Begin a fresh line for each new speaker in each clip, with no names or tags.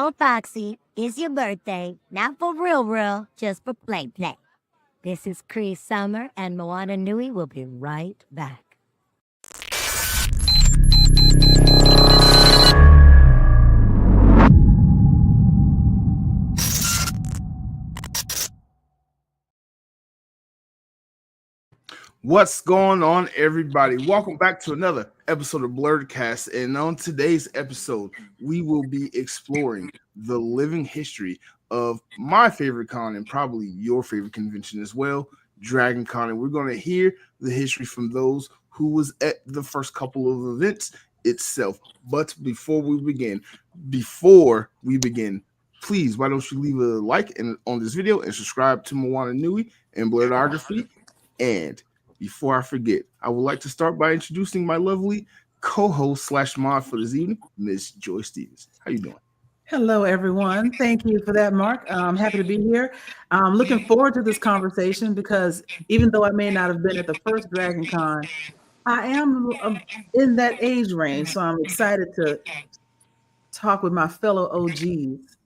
for Foxy, it's your birthday, not for real, just for play. This is Cree Summer, and Moana Nui will be right back.
What's going on, everybody? Welcome back to another episode of Blerdcast. And on today's episode, we will be exploring the living history of my favorite con and probably your favorite convention as well, Dragon Con. And we're going to hear the history from those who was at the first couple of events itself. But before we begin, please, why don't you leave a like on this video and subscribe to Moana Nui and Blerdography. And before I forget, I would like to start by introducing my lovely co-host / mod for this evening, Miss Joy Stevens. How you doing?
Hello, everyone. Thank you for that, Mark. I'm happy to be here. I'm looking forward to this conversation because even though I may not have been at the first Dragon Con, I am in that age range. So I'm excited to talk with my fellow OGs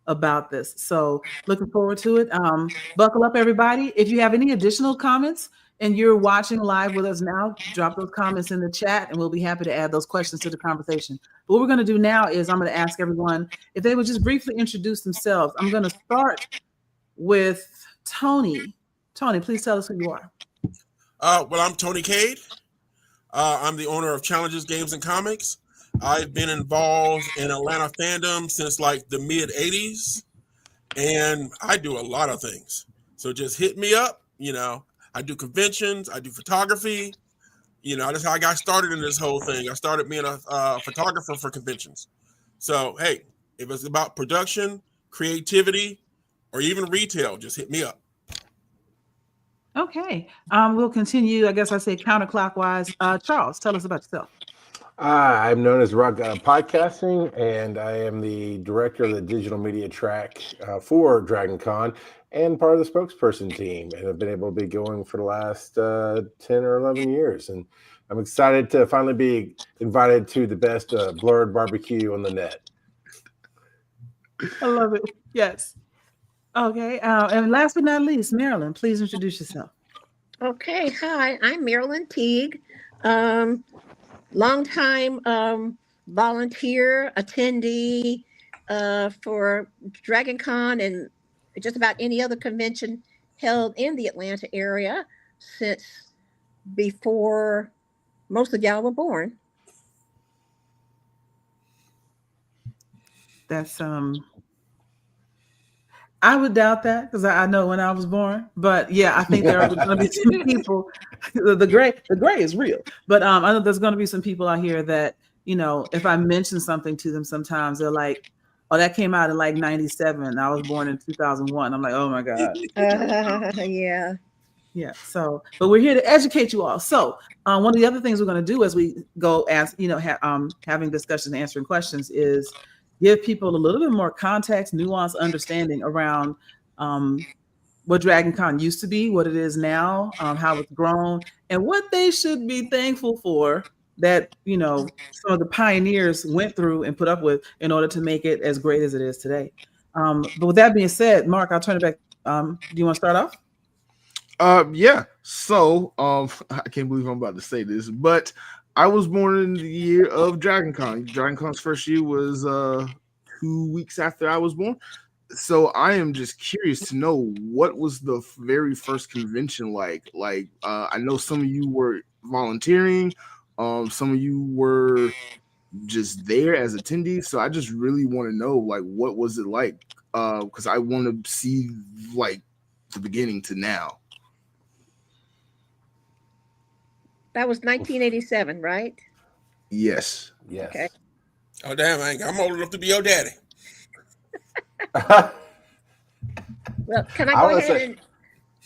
about this. So looking forward to it. Buckle up, everybody. If you have any additional comments and you're watching live with us now, drop those comments in the chat and we'll be happy to add those questions to the conversation. But what we're going to do now is I'm going to ask everyone if they would just briefly introduce themselves. I'm going to start with Tony. Tony, please tell us who you are.
Well, I'm Tony Cade. I'm the owner of Challenges Games and Comics. I've been involved in Atlanta fandom since like the mid 80s, and I do a lot of things. So just hit me up. I do conventions, I do photography. That's how I got started in this whole thing. I started being a photographer for conventions. So, hey, if it's about production, creativity, or even retail, just hit me up.
Okay. We'll continue, I guess I say counterclockwise. Charles, tell us about yourself.
I'm known as Rock Podcasting, and I am the director of the digital media track for Dragon Con and part of the spokesperson team. And I've been able to be going for the last 10 or 11 years. And I'm excited to finally be invited to the best blurred barbecue on the net.
I love it. Yes. Okay. And last but not least, Marilyn, please introduce yourself.
Okay. Hi, I'm Marilyn Teague. Longtime volunteer, attendee for Dragon Con and just about any other convention held in the Atlanta area since before most of y'all were born.
That's I would doubt that because I know when I was born, but yeah, I think there are going to be some people. The gray is real, but I know there's going to be some people out here that if I mention something to them, sometimes they're like, "Oh, that came out in like '97. I was born in 2001." I'm like, "Oh my god." Yeah. So, but we're here to educate you all. So, one of the other things we're going to do as we go having discussions, answering questions is give people a little bit more context, nuance, understanding around what Dragon Con used to be, what it is now, how it's grown, and what they should be thankful for that, some of the pioneers went through and put up with in order to make it as great as it is today. But with that being said, Mark, I'll turn it back. Do you want to start off?
Yeah. So, I can't believe I'm about to say this, but I was born in the year of Dragon Con. Dragon Con's first year was 2 weeks after I was born. So I am just curious to know what was the very first convention like. I know some of you were volunteering, some of you were just there as attendees. So I just really want to know what was it like? Because I want to see the beginning to now.
That was 1987, right?
Yes.
Okay.
Oh, damn, I'm old enough to be your daddy.
Well, can I go ahead and...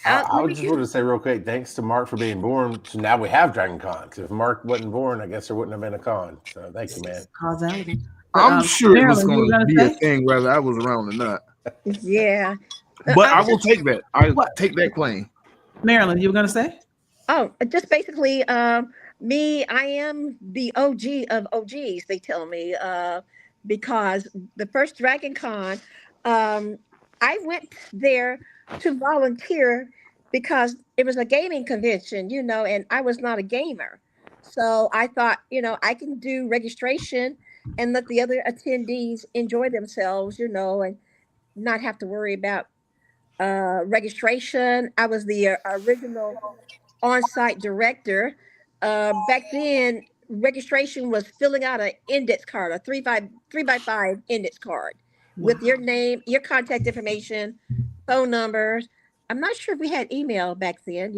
I just want to say real quick, thanks to Mark for being born. So now we have Dragon Con. Because if Mark wasn't born, I guess there wouldn't have been a con. So thank you, man.
Causality.
I'm sure
Marilyn,
it was going to be
say?
a thing whether I was around or not.
Yeah.
But I will take that. Take that claim.
Marilyn, you were going to say?
Oh, just basically, I am the OG of OGs, they tell me. because the first Dragon Con, I went there to volunteer because it was a gaming convention, and I was not a gamer. So I thought, I can do registration and let the other attendees enjoy themselves, and not have to worry about registration. I was the original on-site director. Back then, registration was filling out an index card, a three by five index card with your name, your contact information, phone numbers. I'm not sure if we had email back then,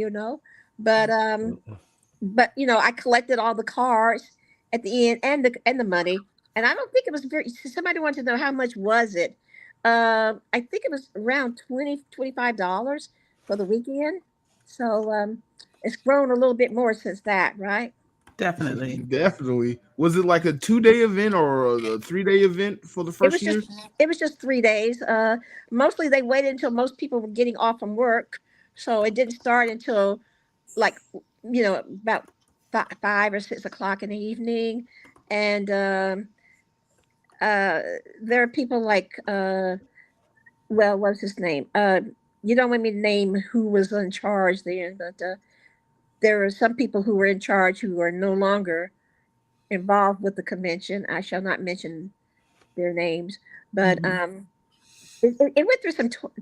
but I collected all the cards at the end and the money. And I don't think it was very. Somebody wanted to know how much was it. I think it was around $25 for the weekend. So it's grown a little bit more since that, right?
Definitely.
Definitely. Was it like a 2-day event or a 3-day event for the
It
first
was
year?
just 3 days. Mostly they waited until most people were getting off from work, so it didn't start until like about 5 or 6 o'clock in the evening. And there are people like well, what's his name? You don't want me to name who was in charge then, but there are some people who were in charge who are no longer involved with the convention. I shall not mention their names, but it went through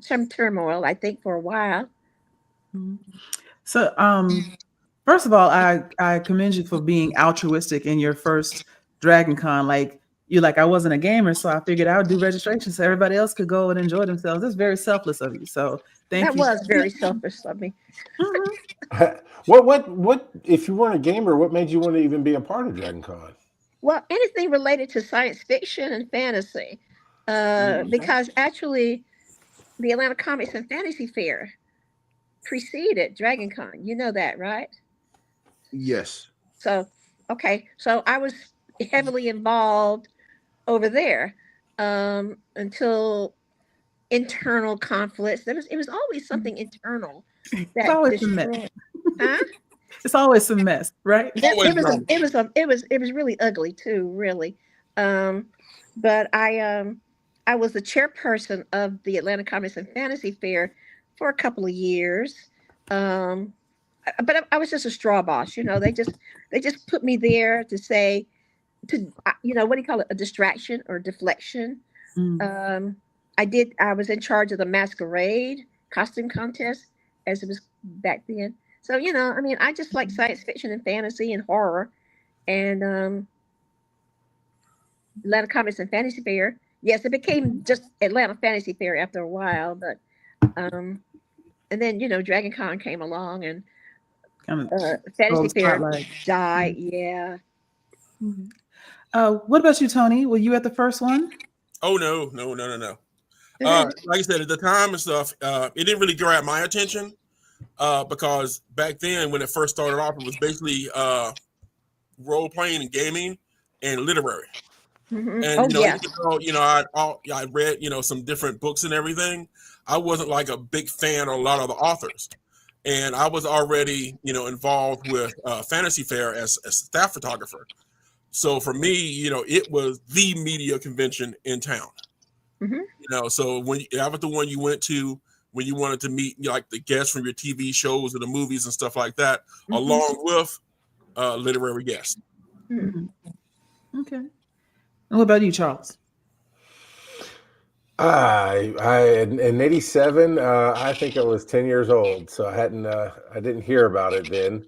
some turmoil, I think, for a while.
So, first of all, I commend you for being altruistic in your first Dragon Con. Like you're like, I wasn't a gamer, so I figured I would do registration so everybody else could go and enjoy themselves. That's very selfless of you. So thank
That
you.
was very selfish of me.
What if you weren't a gamer, what made you want to even be a part of Dragon Con?
Well, anything related to science fiction and fantasy, because actually, the Atlanta Comics and Fantasy Fair preceded Dragon Con. You know that, right?
Yes.
So, okay, so I was heavily involved over there until internal conflicts. It was always something internal
It's
that
always a mess.
destroyed. Huh?
It's always some mess, right?
Always
It was really ugly too, really. But I was the chairperson of the Atlanta Comics and Fantasy Fair for a couple of years. But I was just a straw boss, they just put me there to say what do you call it, a distraction or deflection. I was in charge of the masquerade costume contest as it was back then. So, I just like science fiction and fantasy and horror. And Atlanta Comics and Fantasy Fair. Yes, it became just Atlanta Fantasy Fair after a while, but and then Dragon Con came along and Fantasy Fair died. Yeah.
What about you, Tony? Were you at the first one?
Oh no. Like I said, at the time and stuff, it didn't really grab my attention because back then, when it first started off, it was basically role playing and gaming and literary.
Mm-hmm.
And
yes.
even though I read some different books and everything, I wasn't like a big fan of a lot of the authors. And I was already involved with Fantasy Fair as a staff photographer. So for me, it was the media convention in town.
Mm-hmm.
So when I was the one you went to when you wanted to meet like the guests from your TV shows or the movies and stuff like that, along with literary guests.
Mm-hmm. Okay. And what about you, Charles?
In '87, I think I was 10 years old, so I didn't hear about it then.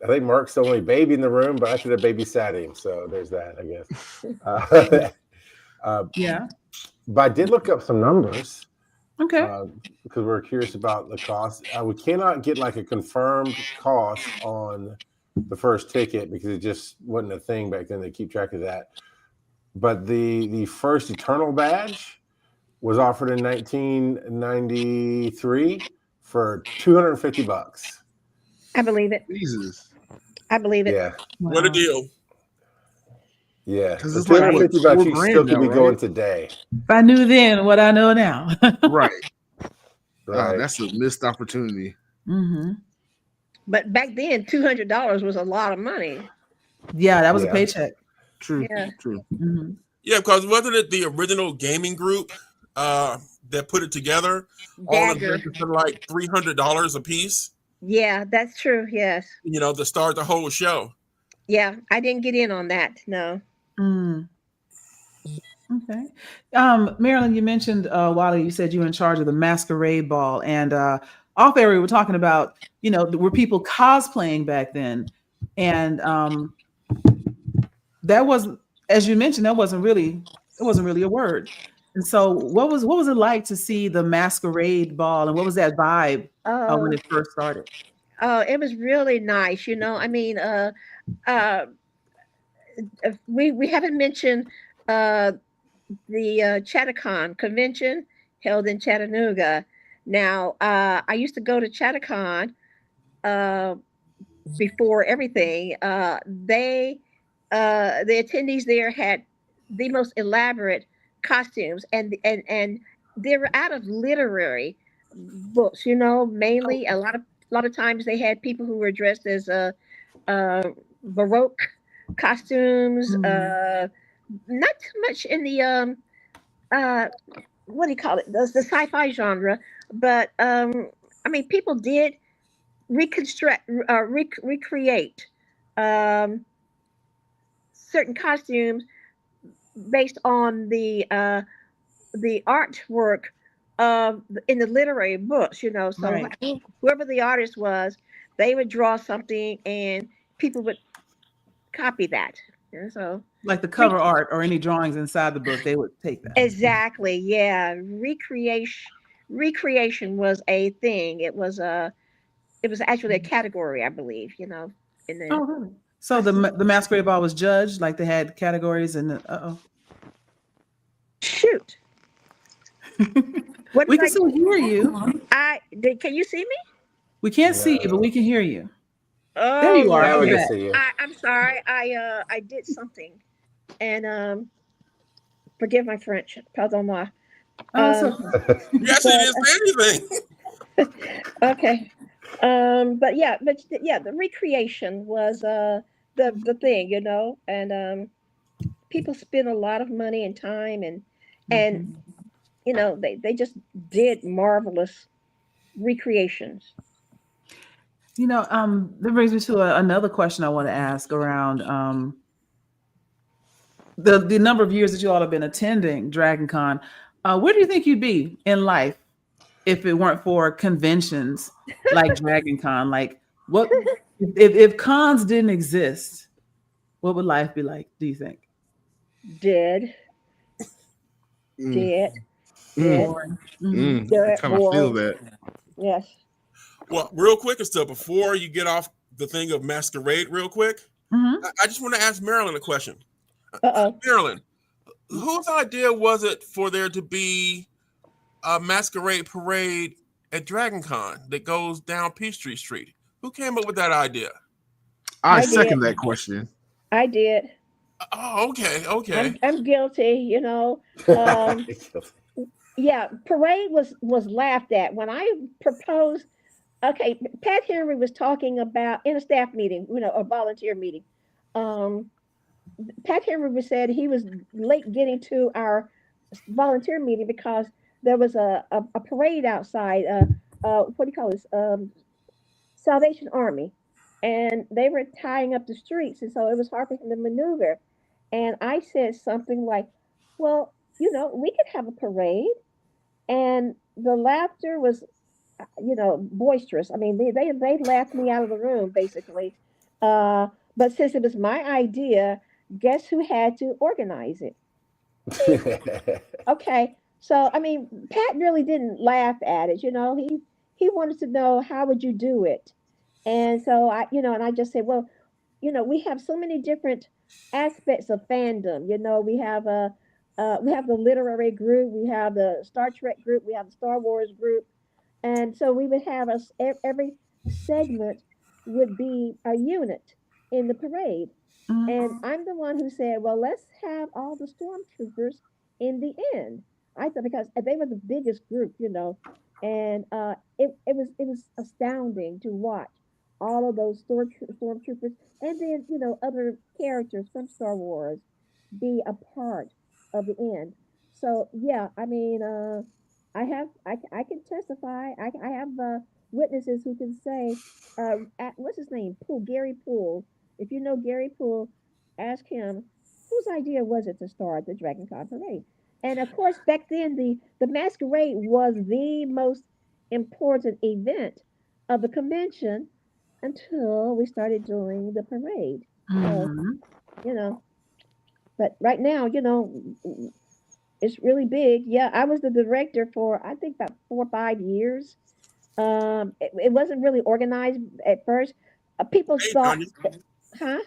I think Mark's the only baby in the room, but I should have babysat him. So there's that, I guess.
Yeah.
But I did look up some numbers.
Okay.
Because we're curious about the cost. We cannot get like a confirmed cost on the first ticket because it just wasn't a thing back then. They keep track of that. But the first Eternal badge was offered in 1993 for $250.
I believe it.
Jesus.
I believe it.
Yeah.
Wow.
What a deal.
Yeah.
Because
The
it's like
$250 you still could be going today.
If I knew then what I know now.
Right.
Right.
That's a missed opportunity.
Mm-hmm.
But back then, $200 was a lot of money.
Yeah, that was a paycheck.
True.
Yeah.
True.
Mm-hmm.
Yeah, because wasn't it the original gaming group that put it together? All
Dagger.
adventures for like $300 a piece.
Yeah, that's true. Yes.
To start the whole show.
Yeah, I didn't get in on that. No.
Mm. Okay. Marilyn, you mentioned Wally, you said you were in charge of the masquerade ball, and off air we were talking about, were people cosplaying back then, and that wasn't, as you mentioned, it wasn't really a word. And so, what was it like to see the masquerade ball, and what was that vibe when
Oh,
it first started?
it was really nice. I mean, we haven't mentioned the Chattacon convention held in Chattanooga. Now, I used to go to Chattacon before everything. The attendees there had the most elaborate costumes, and they were out of literary books. Mainly a lot of times they had people who were dressed as uh, Baroque costumes. Not too much in the uh, what do you call it? The sci-fi genre, but I mean, people did recreate um, certain costumes based on the artwork of in the literary books. So
Right.
whoever the artist was, they would draw something, and people would copy that. So
Like the
re-
cover art or any drawings inside the book, they would take that.
exactly, yeah. Recreation was a thing. It was actually a category, I believe. In the
Oh, really? So the masquerade ball was judged, like they had categories, and
shoot. What
we
did
can
I
still
do?
hear you.
Can you see me?
We can't see you, but we
No.
can hear you. There
Oh
you are.
Now we
You're
can
Lord.
back.
see you.
I'm sorry. I did something, and forgive my French. Pardon-moi.
Oh, it's
Um
okay.
You actually
but
didn't say anything.
okay. But yeah, the recreation was the thing, and people spend a lot of money and time, and
Mhm.
they just did marvelous recreations.
That brings me to another question I want to ask around the number of years that you all have been attending Dragon Con. Where do you think you'd be in life if it weren't for conventions like Dragon Con? Like, what if cons didn't exist? What would life be like? Do you think?
Did
Mm,
did
mm,
did
Boring. Hmm.
I
did
kind of feel
boring.
that.
Yes.
Well, real quick and stuff, before you get off the thing of masquerade, real quick,
Hmm.
I just want to ask Marilyn a question.
Uh-oh.
Marilyn, whose idea was it for there to be a masquerade parade at Dragon Con that goes down Peachtree Street? Who came up with that idea?
I
I did.
second that question.
I did.
Oh, okay, okay.
I'm guilty. Um, yeah, parade was laughed at when I proposed. Okay, Pat Henry was talking about in a staff meeting, a volunteer meeting. Um, Pat Henry was said he was late getting to our volunteer meeting because there was a parade outside. What do you call this? Salvation Army, and they were tying up the streets, and so it was hard for him to maneuver. And I said something like, "Well, we could have a parade," and the laughter was, boisterous. I mean, they laughed me out of the room basically. Uh, but since it was my idea, guess who had to organize it? Me. Okay. So I mean, Pat really didn't laugh at it. He wanted to know how would you do it, and so and I just said, well, we have so many different aspects of fandom. We have the literary group, we have the Star Trek group, we have the Star Wars group, and so we would have every segment would be a unit in the parade. And
Mhm.
I'm the one who said, well, let's have all the stormtroopers in the end. I thought because they were the biggest group, and it was astounding to watch all of those stormtroopers, and then other characters from Star Wars be a part of the end. So yeah, I mean, I can testify. I have witnesses who can say, what's his name? Gary Poole. If you know Gary Poole, ask him whose idea was it to start the Dragon Con parade. And of course, back then the masquerade was the most important event of the convention until we started doing the parade. So
Mhm.
you know, but right now, it's really big. Yeah, I was the director for I think about 4 or 5 years. It wasn't really organized at first. People
Hey,
thought,
Tanya.
huh?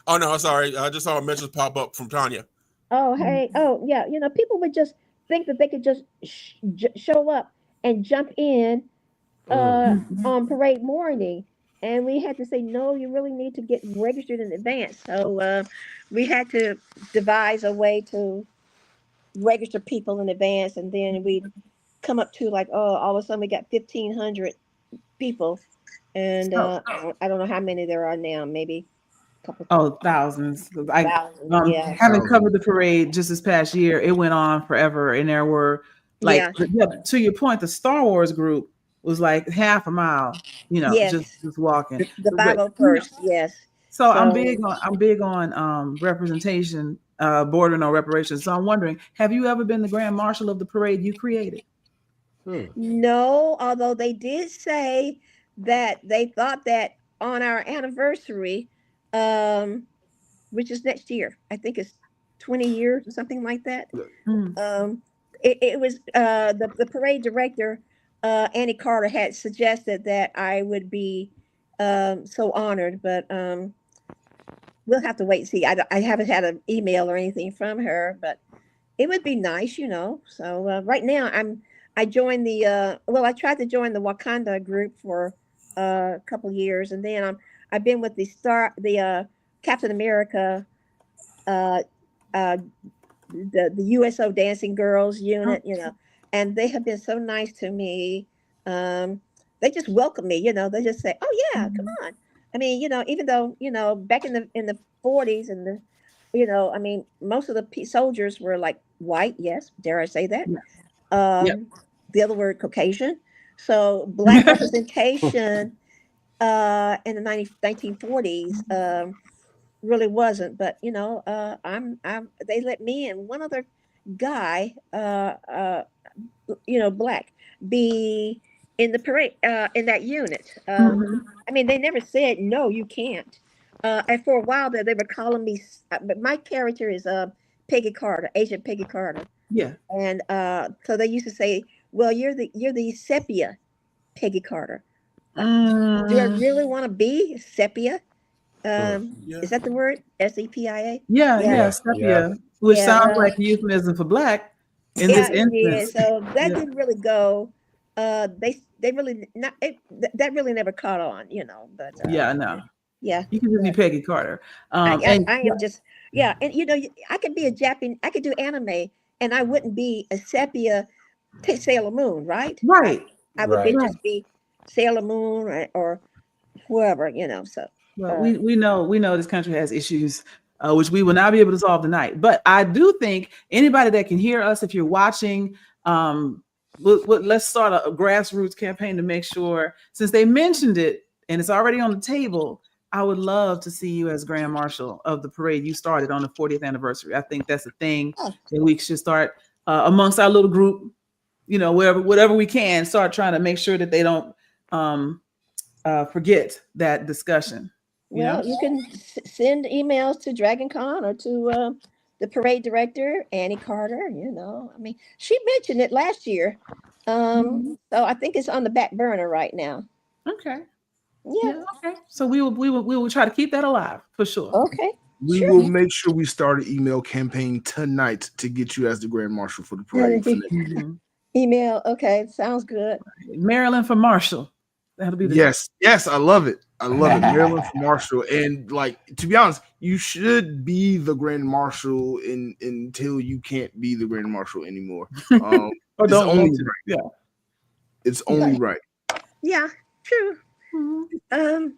Oh no, sorry. I just saw a message pop up from Tanya.
Oh, hey, oh, yeah. People would just think that they could just show up and jump in
Mm.
on parade morning. And we had to say, no, you really need to get registered in advance. So we had to devise a way to register people in advance. And then we come up to like, oh, all of a sudden we got 1,500 people. And
So,
I don't know how many there are now, maybe a couple
thousands. 'Cause I
thousand. Yeah.
having covered the parade just this past year, it went on forever, and there were like,
Yeah.
yeah, to your point, the Star Wars group was like half a mile,
Yes.
just walking.
The
But
501st. Yes.
so
So
I'm big on representation, bordering on reparations. So I'm wondering, have you ever been the grand marshal of the parade you created?
Hmm.
no, although they did say that they thought that on our anniversary, um, which is next year, I think it's 20 years or something like that.
Mm.
It was the parade director, Annie Carter, had suggested that I would be so honored, but we'll have to wait and see. I haven't had an email or anything from her, but it would be nice. So right now I joined I tried to join the Wakanda group for a couple years, and then I've been with the Captain America, uh, uh, the USO Dancing Girls unit, and they have been so nice to me. They just welcome me, They just say, "Oh yeah, come on." I mean, even though back in the 40s and I mean, most of the soldiers were like white. Yes, dare I say that?
Yeah.
The other word, Caucasian. So black representation in the 1940s really wasn't. But I'm. They let me and one other guy, black, be in the parade in that unit.
Mhm.
I mean, they never said no, you can't. And for a while there, they were calling me. But my character is Peggy Carter, Agent Peggy Carter,
Yeah.
and so they used to say, "Well, you're the sepia Peggy Carter." Do I
Mm.
really want to be sepia?
Hmm.
Yeah.
Is that the word? SEPIA?
Yeah,
Yeah,
Yeah.
sepia, which
yeah.
sounds
Well,
like a euphemism for black in this
yeah, it is.
instance.
So that
Yeah.
didn't really go. They really not that really never caught on, But
Yeah, no.
yeah,
You can just be
but
Peggy Carter.
I,
And
I am just yeah, and I could be a Japanese. I could do anime, and I wouldn't be a sepia Sailor Moon, right?
right,
I would be
Right.
right.
just be Sailor Moon or whoever, So
Well,
uh,
we know this country has issues, which we will not be able to solve tonight. But I do think anybody that can hear us, if you're watching, let's start a grassroots campaign to make sure, since they mentioned it and it's already on the table, I would love to see you as Grand Marshal of the parade you started on the 40th anniversary. I think that's a thing
oh,
that we should start amongst our little group, whatever we can, start trying to make sure that they don't forget that discussion.
well, you can send emails to Dragon Con or to the parade director, Annie Carter. I mean, she mentioned it last year.
Mhm.
So I think it's on the back burner right now.
Okay.
Yeah.
Yeah. Okay. So we will try to keep that alive for sure.
Okay.
We
Sure.
will make sure we start an email campaign tonight to get you as the Grand Marshal for the parade. For next year.
Mhm.
Email. Okay. Sounds good.
Marilyn for Marshall. That'll be the
Yes, I love it. I love it. Marilyn for Marshal. And to be honest, you should be the Grand Marshal until you can't be the Grand Marshal anymore.
or
It's
don't
only
want to.
right.
Yeah.
It's only right.
Yeah. True.
Mhm.
Um.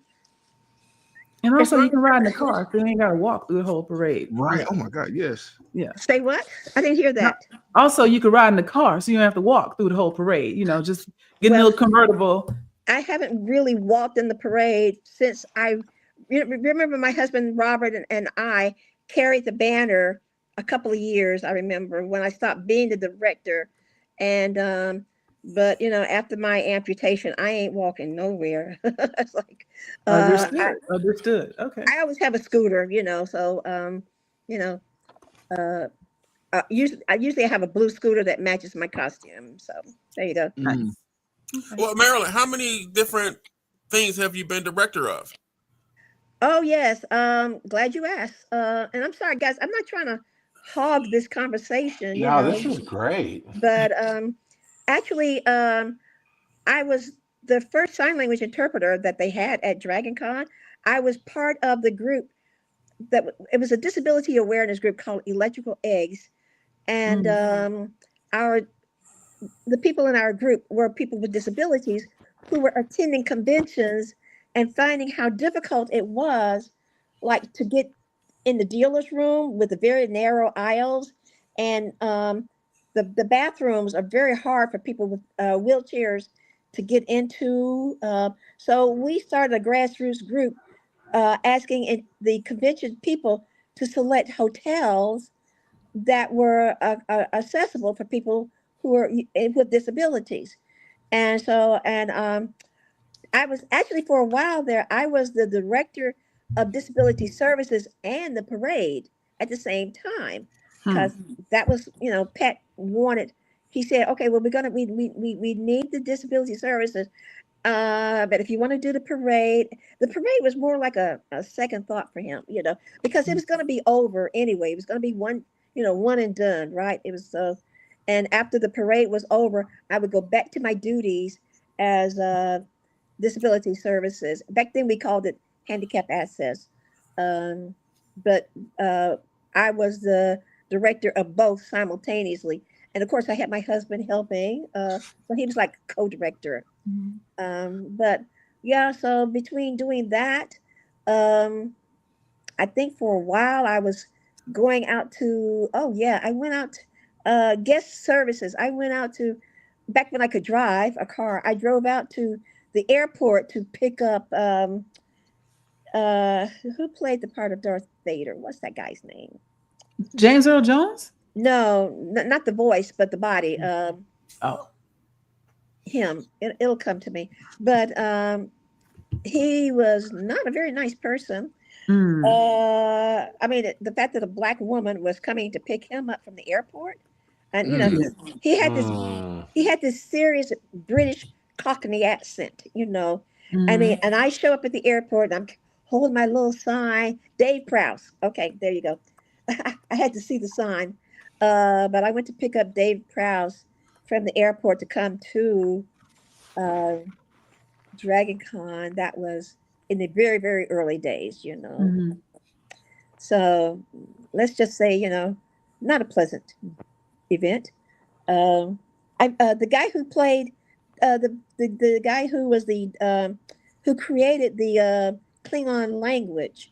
And
It's
also, you
long
can ride in the
services.
car, so you ain't got to walk through the whole parade.
Right.
Yeah,
Oh my God. Yes.
yeah.
Say what? I didn't hear
No,
that.
also, you can ride in the car, so you don't have to walk through the whole parade. Just get in a
Well,
little convertible.
I haven't really walked in the parade since remember my husband Robert and I carried the banner a couple of years. I remember when I stopped being the director, and but after my amputation, I ain't walking nowhere. It's like
Understood. Understood. Okay.
I always have a scooter, so you know uh, I usually have a blue scooter that matches my costume. So there you go.
Nice.
Mm.
Okay.
Well, Marilyn, how many different things have you been director of?
Oh yes, glad you asked. And I'm sorry, guys, I'm not trying to hog this conversation,
No, this is great.
but actually, I was the first sign language interpreter that they had at Dragon Con. I was part of the group it was a disability awareness group called Electrical Eggs, and our the people in our group were people with disabilities who were attending conventions and finding how difficult it was, like to get in the dealer's room with the very narrow aisles, and the bathrooms are very hard for people with wheelchairs to get into. So we started a grassroots group asking the convention people to select hotels that were accessible for people who are with disabilities. And so, and I was actually for a while there, I was the director of disability services and the parade at the same time, because that was, Pat wanted, he said, okay, well, we need the disability services. But if you want to do the parade was more like a second thought for him, because it was going to be over anyway. It was going to be one and done, right? It was so, and after the parade was over, I would go back to my duties as disability services. Back then we called it handicap access. Um, but I was the director of both simultaneously. And of course I had my husband helping. So he was like co-director. But yeah, so between doing that, um, I think for a while I was going out to, oh yeah, I went out guest services. I went out to, back when I could drive a car, I drove out to the airport to pick up uh who played the part of Darth Vader? What's that guy's name?
James Earl Jones?
No, not the voice, but the body.
Oh.
Him. It'll come to me. But he was not a very nice person. I mean, the fact that a black woman was coming to pick him up from the airport, and he had this serious British Cockney accent, I mean, and I show up at the airport and I'm holding my little sign, Dave Prowse. Okay, there you go. I had to see the sign, but I went to pick up Dave Prowse from the airport to come to Dragon Con. That was in the very, very early days, So let's just say, not a pleasant event. The guy who played the guy who was the who created the Klingon language.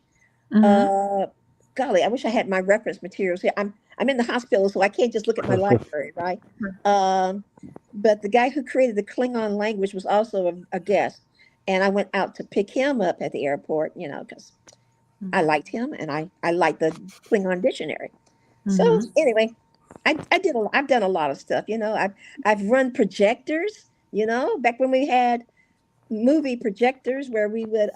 Golly, I wish I had my reference materials here. I'm in the hospital, so I can't just look at my library, right? But the guy who created the Klingon language was also a guest, and I went out to pick him up at the airport, because I liked him and I liked the Klingon dictionary. So anyway, I've done a lot of stuff, I've run projectors, back when we had movie projectors where we would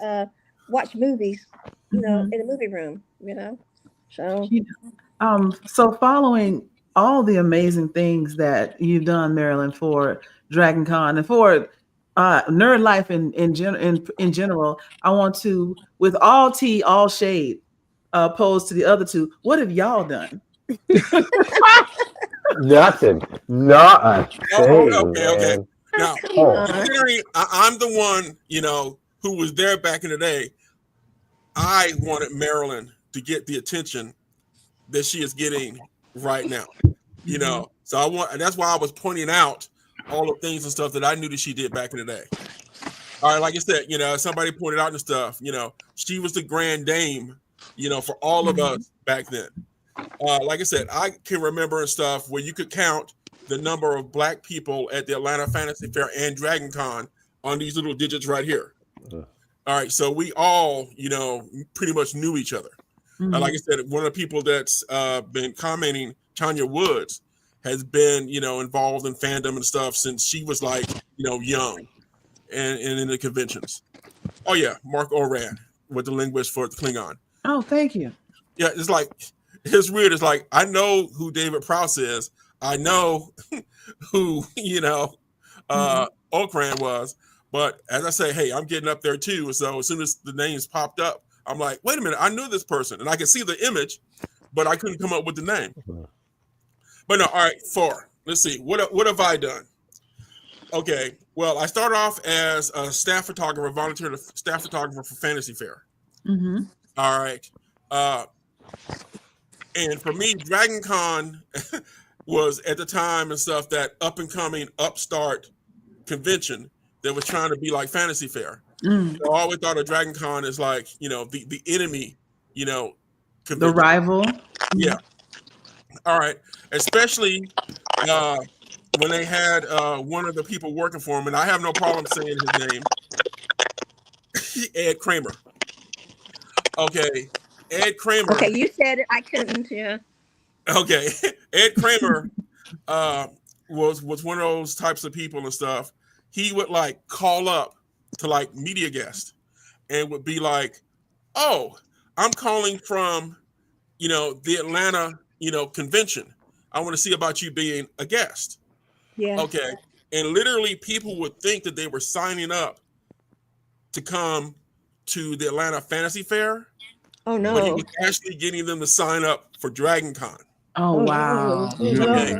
watch movies, in a movie room, So
So following all the amazing things that you've done, Marilyn, for Dragon Con and for nerd life in general, I want to, with all tea, all shade, opposed to the other two, what have y'all done?
Nothing. Not a thing.
Okay.
Man.
Now,
Oh.
considering I'm the one, who was there back in the day, I wanted Marilyn to get the attention that she is getting right now. So that's why I was pointing out all the things and stuff that I knew that she did back in the day. All right, like I said, somebody pointed out and stuff. She was the grand dame, for all of us back then. Like I said, I can remember and stuff where you could count the number of Black people at the Atlanta Fantasy Fair and Dragon Con on these little digits right here. All right, so we all, pretty much knew each other. Like I said, one of the people that's been commenting, Tanya Woods, has been, involved in fandom and stuff since she was like, young and in the conventions. Oh, yeah, Mark Oran with the linguist for the Klingon.
Oh, thank you.
Yeah, it's weird. It's like, I know who David Prowse is. I know who, Okran was. But as I say, hey, I'm getting up there too. So as soon as the names popped up, I'm like, wait a minute, I knew this person. And I could see the image, but I couldn't come up with the name. But no, all right, 4. Let's see. What have I done? Okay, well, I started off as a staff photographer, volunteer staff photographer for Fantasy Fair. All right. And for me, Dragon Con was at the time and stuff that up and coming upstart convention that was trying to be like Fantasy Fair. So I always thought of Dragon Con as like, the enemy, convention.
The rival.
Yeah. All right. Especially when they had one of the people working for him, and I have no problem saying his name, Ed Kramer. Okay. Ed Kramer.
Okay, you said it. I couldn't. Yeah.
Okay. Ed Kramer was one of those types of people and stuff. He would like call up to like media guests and would be like, "Oh, I'm calling from, the Atlanta, convention. I want to see about you being a guest."
Yeah.
Okay. And literally people would think that they were signing up to come to the Atlanta Fantasy Fair.
Oh no.
But he was actually getting them to sign up for Dragon Con.
Oh wow.
Okay.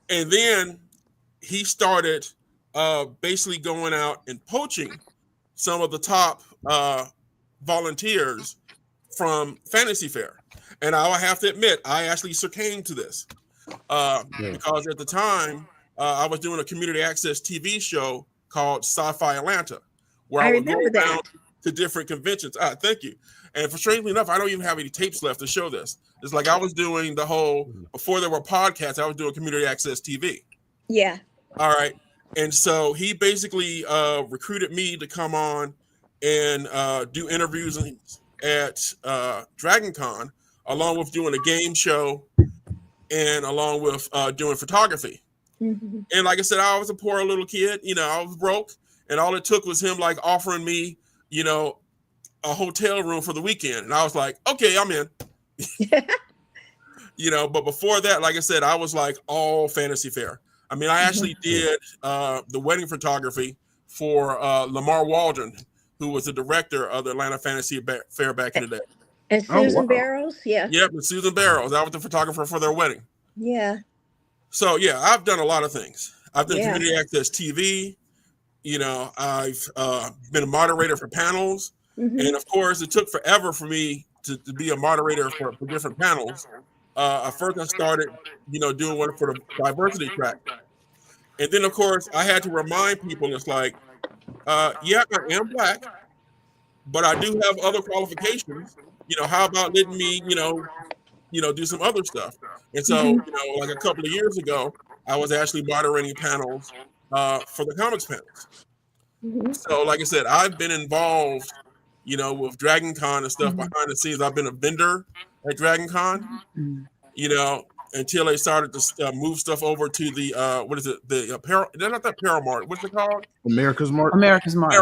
And then he started basically going out and poaching some of the top volunteers from Fantasy Fair. And I have to admit, I actually succumbed to this because at the time I was doing a community access TV show called Sci-Fi Atlanta, where I would go around to different conventions. Thank you. And for strangely enough, I don't even have any tapes left to show this. It's like I was doing the whole, before there were podcasts, I was doing community access TV.
Yeah.
All right. And so he basically recruited me to come on and do interviews at Dragon Con, along with doing a game show and along with doing photography. And like I said, I was a poor little kid, I was broke, and all it took was him like offering me, a hotel room for the weekend. And I was like, okay, I'm in. But before that, like I said, I was like all Fantasy Fair. I mean, I actually did the wedding photography for Lamar Waldron, who was the director of the Atlanta Fantasy Fair back in the day.
And Susan Barrows, yeah.
Yep, and Susan Barrows. I was the photographer for their wedding.
Yeah.
So, yeah, I've done a lot of things. I've done community access TV. I've been a moderator for panels. And, of course, it took forever for me to be a moderator for different panels. First, I started, doing one for the diversity track. And then, of course, I had to remind people, it's like, yeah, I am Black, but I do have other qualifications. How about letting me, do some other stuff? And so, like a couple of years ago, I was actually moderating panels for the comics panels. So, like I said, I've been involved, with Dragon Con and stuff behind the scenes. I've been a vendor at Dragon Con, until they started to move stuff over to the, what is it? The apparel, they're not that Paramart. What's it called?
America's Mart.
America's Mart,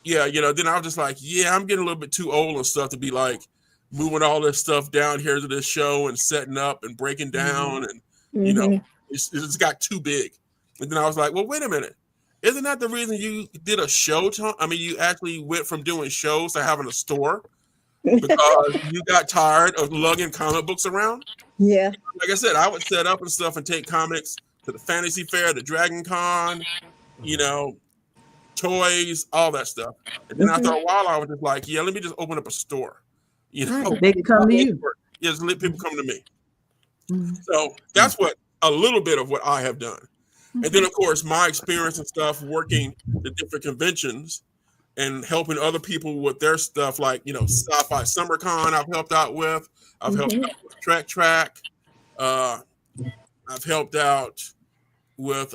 yeah. Then I was just like, yeah, I'm getting a little bit too old and stuff to be like moving all this stuff down here to this show and setting up and breaking down. And, it's got too big. And then I was like, well, wait a minute. Isn't that the reason you did a show? You actually went from doing shows to having a store because you got tired of lugging comic books around?
Yeah.
Like I said, I would set up and stuff and take comics to the Fantasy Fair, the Dragon Con, toys, all that stuff. And then after a while, I was just like, yeah, let me just open up a store.
They can come to you.
Just let people come to me. So that's a little bit of what I have done. And then, of course, my experience and stuff working the different conventions and helping other people with their stuff, like, Sci-Fi Summer Con I've helped out with. I've helped out with Track. I've helped out with,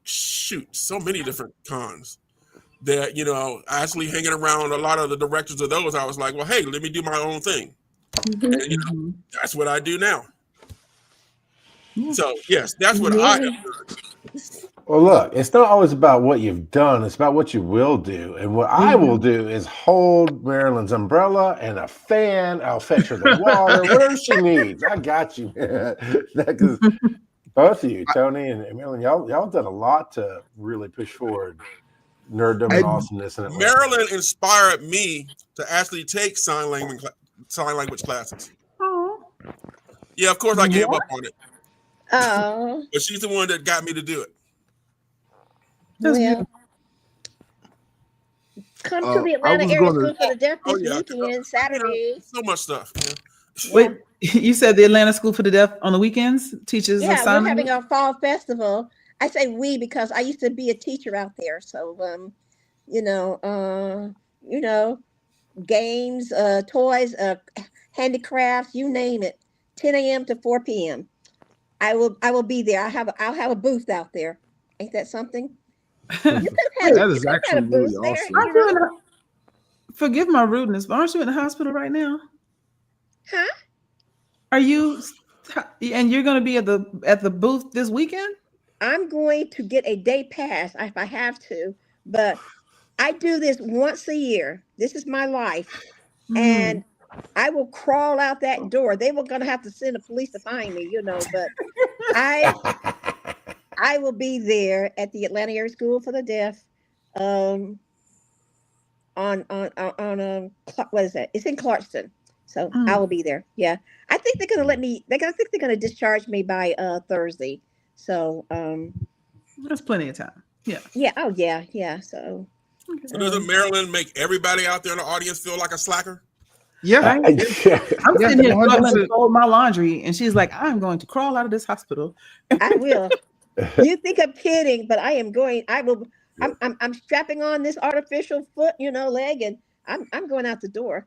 so many different cons that, actually hanging around a lot of the directors of those, I was like, well, hey, let me do my own thing. And, that's what I do now. So, yes, that's what I have done.
Well, look, it's not always about what you've done. It's about what you will do. And what I will do is hold Marilyn's umbrella and a fan. I'll fetch her the water, whatever she needs. I got you. Because both of you, Tony and Marilyn, y'all done a lot to really push forward nerddom and awesomeness. And
Marilyn inspired me to actually take sign language classes.
Oh.
Yeah, of course I gave up on it.
Oh.
But she's the one that got me to do it.
Well, come to the Atlanta Area School for the Deaf this weekend, Saturday.
So much stuff. Yeah.
Wait, you said the Atlanta School for the Deaf on the weekends teaches
we're
sign
having
language?
our fall festival. I say we because I used to be a teacher out there. So, games, toys, handicrafts, you name it. 10 a.m. to 4 p.m. I will be there. I'll have a booth out there. Ain't that something?
That is actually really awesome.
Forgive my rudeness, but aren't you in the hospital right now?
Huh?
Are you? And you're going to be at the booth this weekend?
I'm going to get a day pass if I have to, but I do this once a year. This is my life, and I will crawl out that door. They were going to have to send the police to find me, but I will be there at the Atlanta Area School for the Deaf. On what is that? It's in Clarkston, so I will be there. Yeah, I think they're gonna let me. I think they're gonna discharge me by Thursday. So
that's plenty of time. Yeah.
Yeah. Oh yeah. Yeah. So.
So doesn't Marilyn make everybody out there in the audience feel like a slacker?
Yeah.
I'm sitting here struggling to fold my laundry, and she's like, "I'm going to crawl out of this hospital."
I will. You think I'm kidding, but I am going. I will. I'm strapping on this artificial foot, leg, and I'm going out the door.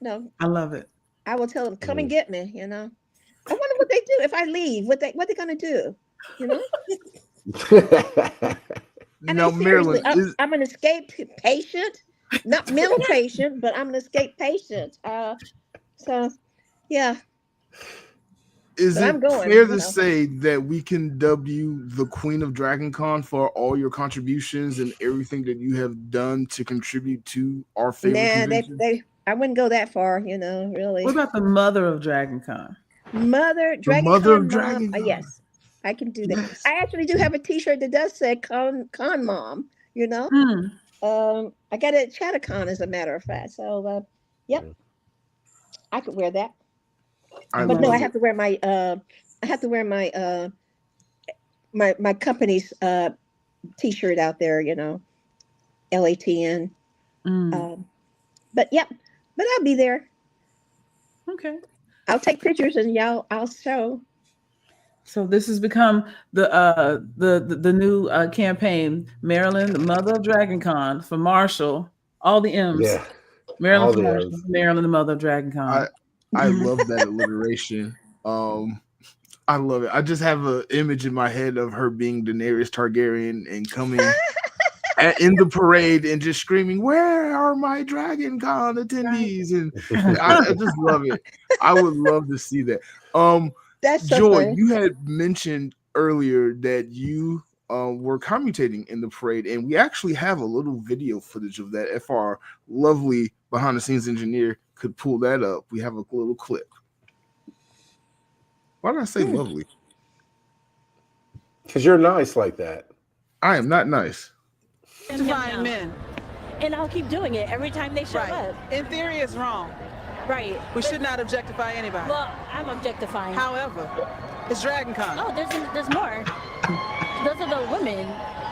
No,
I love it.
I will tell them, come and get me. I wonder what they do if I leave. What they gonna do?
No, Marilyn,
I'm an escape patient, not mental patient, but I'm an escape patient. So, yeah.
Is it fair to say that we can dub you the Queen of DragonCon for all your contributions and everything that you have done to contribute to our favorite convention?
I wouldn't go that far, really.
What about the Mother of DragonCon?
Mother of DragonCon. Yes, I can do that. Yes. I actually do have a T-shirt that does say Con Mom. I got it at Chattacon, as a matter of fact. So, yep, I could wear that. But no, I have to wear my my company's T-shirt out there, LATN. But I'll be there.
Okay.
I'll take pictures and I'll show.
So this has become the new campaign, Marilyn, the Mother of DragonCon, for Marshall, all the M's. Yeah. Marilyn for Marshall, Marilyn, the Mother of DragonCon.
I love that alliteration. I love it. I just have an image in my head of her being Daenerys Targaryen and coming in the parade and just screaming, "Where are my DragonCon attendees?" And I just love it. I would love to see that.
That's so
Joy,
funny.
you had mentioned earlier that you were commentating in the parade, and we actually have a little video footage of that. If our lovely behind-the-scenes engineer could pull that up, we have a little clip. Why did I say lovely?
Because you're nice like that.
I am not nice.
Define men. And I'll keep doing it every time they show up.
In theory, it's wrong.
Right.
We should not objectify anybody.
Well, I'm objectifying.
However, it's DragonCon.
Oh, there's more. Those are the women.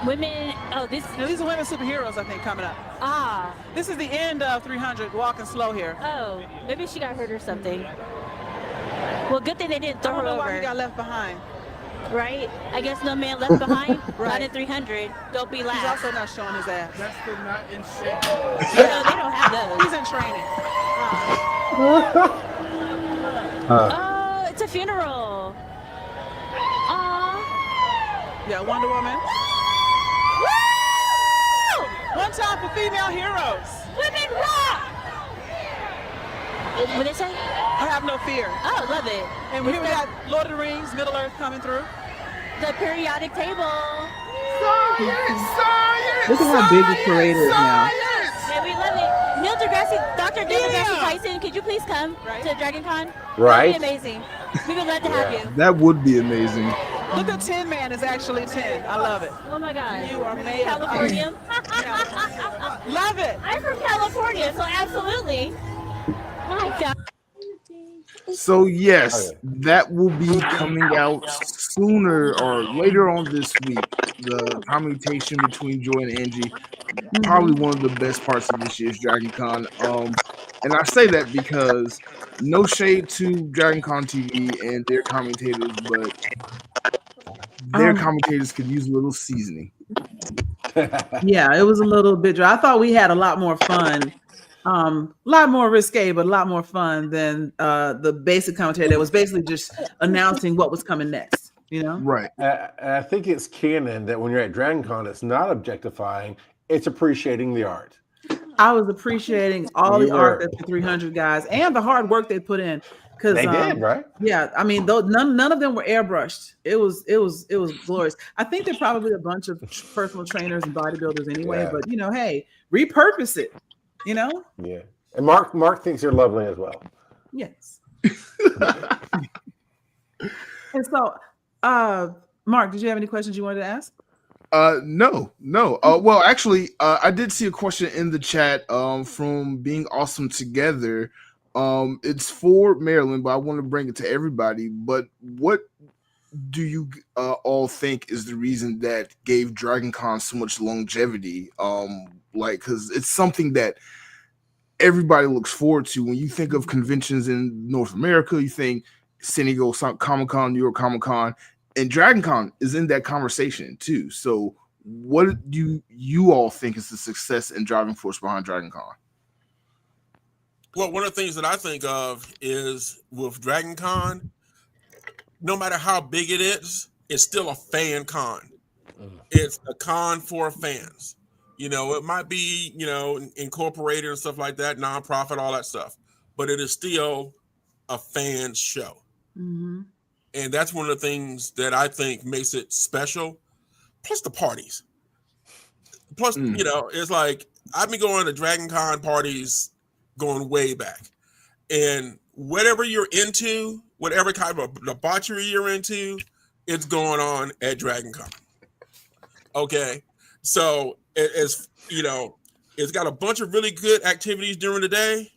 Women. Oh, these
are women superheroes, I think, coming up.
Ah.
This is the end of 300. Walking slow here.
Oh, maybe she got hurt or something. Well, good thing they didn't throw her over.
I don't know why he got left behind.
right? I guess no man left behind. Not
Right.
in 300. Don't be
He's
last.
also not showing his ass.
That's the not in shape.
No, they don't have those.
He's in training.
Oh, it's a funeral. Aw.
Yeah, Wonder Woman.
Woo!
One time for female heroes.
Women rock! What did they say?
I have no fear.
Oh, love it.
And here we got Lord of the Rings, Middle Earth coming through.
The periodic table.
Science!
Look at how big the parade is now.
Yeah, we love it. Neil deGrasse, Dr. Neil deGrasse Tyson, could you please come to Dragon Con?
Right.
That'd be amazing. We would love to have you.
That would be amazing.
Look at Tin Man is actually 10. I love it.
Oh my God.
You are made of
California.
Love it.
I'm from California, so absolutely. My God.
So yes, that will be coming out sooner or later on this week. The commutation between Joy and Angie, probably one of the best parts of this year's Dragon Con. And I say that because no shade to Dragon Con TV and their commentators, but their commentators could use a little seasoning.
Yeah, it was a little bit dry. I thought we had a lot more fun. A lot more risque, but a lot more fun than the basic commentary that was basically just announcing what was coming next, you know?
Right.
I think it's canon that when you're at Dragon Con, it's not objectifying, it's appreciating the art.
I was appreciating all the art that the 300 guys and the hard work they put in. Because
They did, right?
Yeah, I mean, though none of them were airbrushed. It was glorious. I think they're probably a bunch of personal trainers and bodybuilders anyway.
Yeah.
But you know, hey, repurpose it. You know?
Yeah. And Mark thinks you're lovely as well.
Yes. And so, Mark, did you have any questions you wanted to ask?
No. Well, actually, I did see a question in the chat from Being Awesome Together. It's for Marilyn, but I want to bring it to everybody. But what do you all think is the reason that gave Dragon Con so much longevity? Because it's something that everybody looks forward to. When you think of conventions in North America, you think San Diego Comic Con, New York Comic Con, and Dragon Con is in that conversation too. So what do you all think is the success and driving force behind Dragon Con?
Well, one of the things that I think of is with Dragon Con, no matter how big it is, it's still a fan con. It's a con for fans. You know, it might be, you know, incorporated and stuff like that, nonprofit, all that stuff, but it is still a fan show.
Mm-hmm.
And that's one of the things that I think makes it special. Plus the parties. Plus, you know, it's like I've been going to Dragon Con parties going way back. And whatever you're into, whatever kind of debauchery you're into, it's going on at Dragon Con. Okay. So it's, you know, it's got a bunch of really good activities during the day,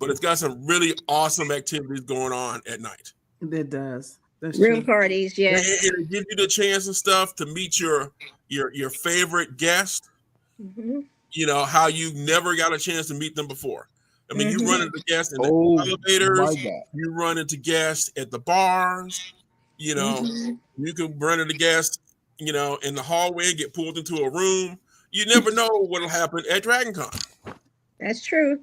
but it's got some really awesome activities going on at night.
It does. That's
Room
true.
parties, yeah.
And it gives you the chance and stuff to meet your favorite guest.
Mm-hmm.
You know, how you never got a chance to meet them before. I mean, you run into guests in the elevators, you run into guests at the bars, you know, you can run into guests, you know, in the hallway, get pulled into a room. You never know what'll happen at Dragon Con.
That's true.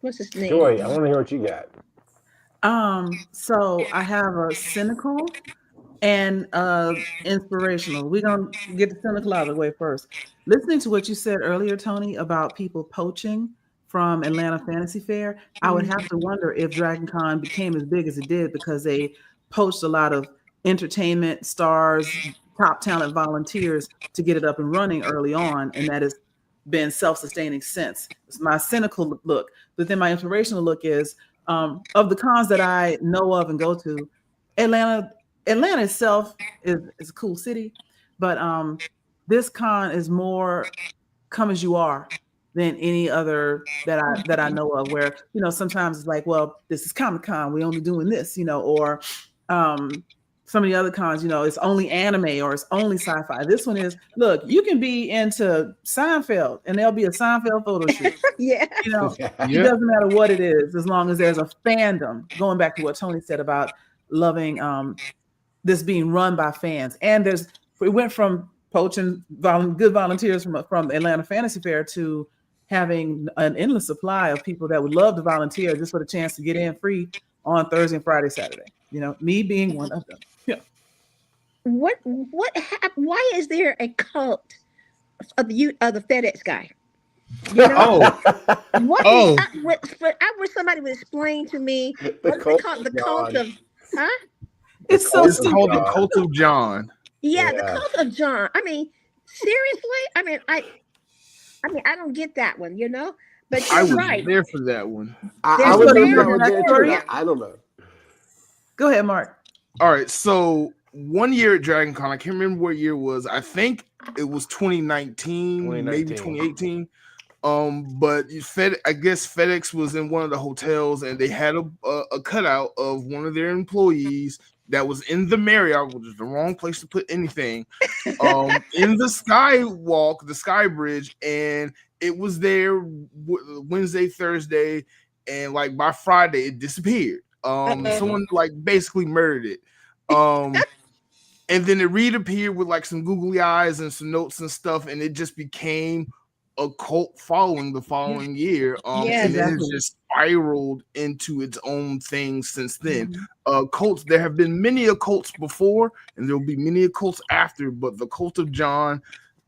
What's his name?
Joy, I want to hear what you got.
So I have a cynical and inspirational. We're gonna get the cynical out of the way first. Listening to what you said earlier, Tony, about people poaching from Atlanta Fantasy Fair, I would have to wonder if Dragon Con became as big as it did because they poached a lot of entertainment stars, top talent volunteers to get it up and running early on, and that has been self-sustaining since. It's my cynical look. But then my inspirational look is of the cons that I know of and go to, Atlanta itself is a cool city, but this con is more come as you are than any other that I know of, where, you know, sometimes it's like, well, this is Comic-Con, we only doing this, you know, or some of the other cons, you know, it's only anime or it's only sci-fi. This one is, look, you can be into Seinfeld and there'll be a Seinfeld photo shoot.
Yeah.
You know, it doesn't matter what it is, as long as there's a fandom. Going back to what Tony said about loving this being run by fans. And we went from poaching good volunteers from Atlanta Fantasy Fair to having an endless supply of people that would love to volunteer just for the chance to get in free on Thursday and Friday, Saturday. Me being one of them. Yeah.
Why is there a cult of the FedEx guy? I wish somebody would explain to me what they call the cult of, huh?
It's so
It's called the Cult of John.
Yeah, the cult of John. I mean, seriously? I mean, I don't get that one, But
I
you're
was
right.
there for that one.
I was there. I don't know.
Go ahead, Mark.
All right, so one year at Dragon Con, I can't remember what year it was. I think it was 2019, maybe 2018. But I guess FedEx was in one of the hotels, and they had a cutout of one of their employees that was in the Marriott, which is the wrong place to put anything, in the skywalk, the sky bridge, and it was there Wednesday, Thursday, and like by Friday it disappeared. Someone like basically murdered it. And then it reappeared with like some googly eyes and some notes and stuff, and it just became a cult following the following year. And then it just spiraled into its own thing since then. Cults, there have been many occults before, and there will be many occults after, but the Cult of John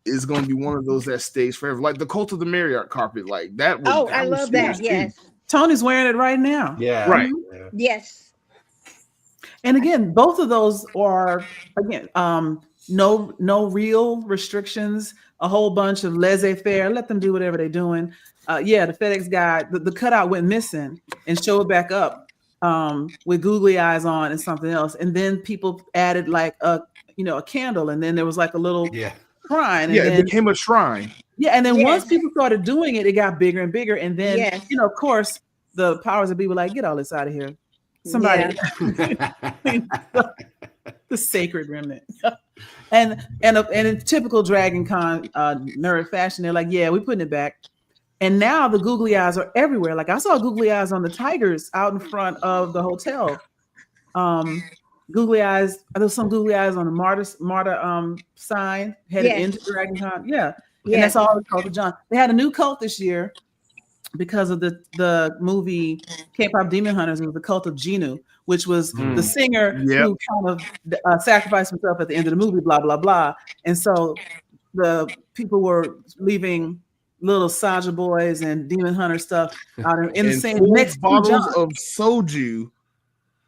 is going to be one of those that stays forever. Like the Cult of the Marriott carpet, like that.
I love that. Yes.
Tony's wearing it right now.
Yeah.
Right.
Yeah.
Yes.
And again, both of those are no real restrictions, a whole bunch of laissez-faire. Let them do whatever they're doing. The FedEx guy, the cutout went missing and showed back up with googly eyes on and something else. And then people added like a candle, and then there was like a little shrine. And
it became a shrine.
Yeah, and then once people started doing it, it got bigger and bigger. And then of course, the powers that be were like, get all this out of here. Somebody, the sacred remnant, and in typical Dragon Con nerd fashion, they're like, "Yeah, we're putting it back." And now the googly eyes are everywhere. Like I saw googly eyes on the tigers out in front of the hotel. Googly eyes. There's some googly eyes on the martyr sign headed into Dragon Con. Yeah, and that's all the Cult of John. They had a new cult this year. Because of the movie K-pop Demon Hunters, it was the Cult of Genu, which was the singer who kind of sacrificed himself at the end of the movie, blah, blah, blah. And so the people were leaving little Saja boys and Demon Hunter stuff out in the same next
bottles of soju.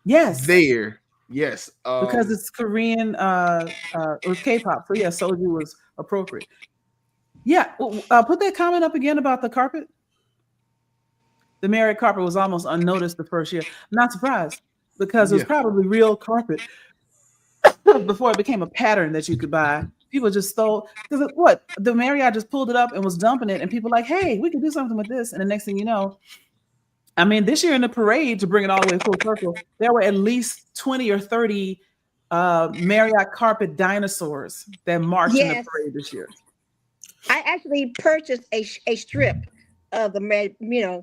Yes.
There. Yes.
Because it's Korean or K-pop. So soju was appropriate. Yeah. Put that comment up again about the carpet. The Marriott carpet was almost unnoticed the first year. I'm not surprised because it was probably real carpet before it became a pattern that you could buy. People just stole because the Marriott just pulled it up and was dumping it, and people were like, hey, we can do something with this. And the next thing you know, I mean, this year in the parade, to bring it all the way full circle, there were at least 20 or 30 Marriott carpet dinosaurs that marched in the parade this year.
I actually purchased a strip of the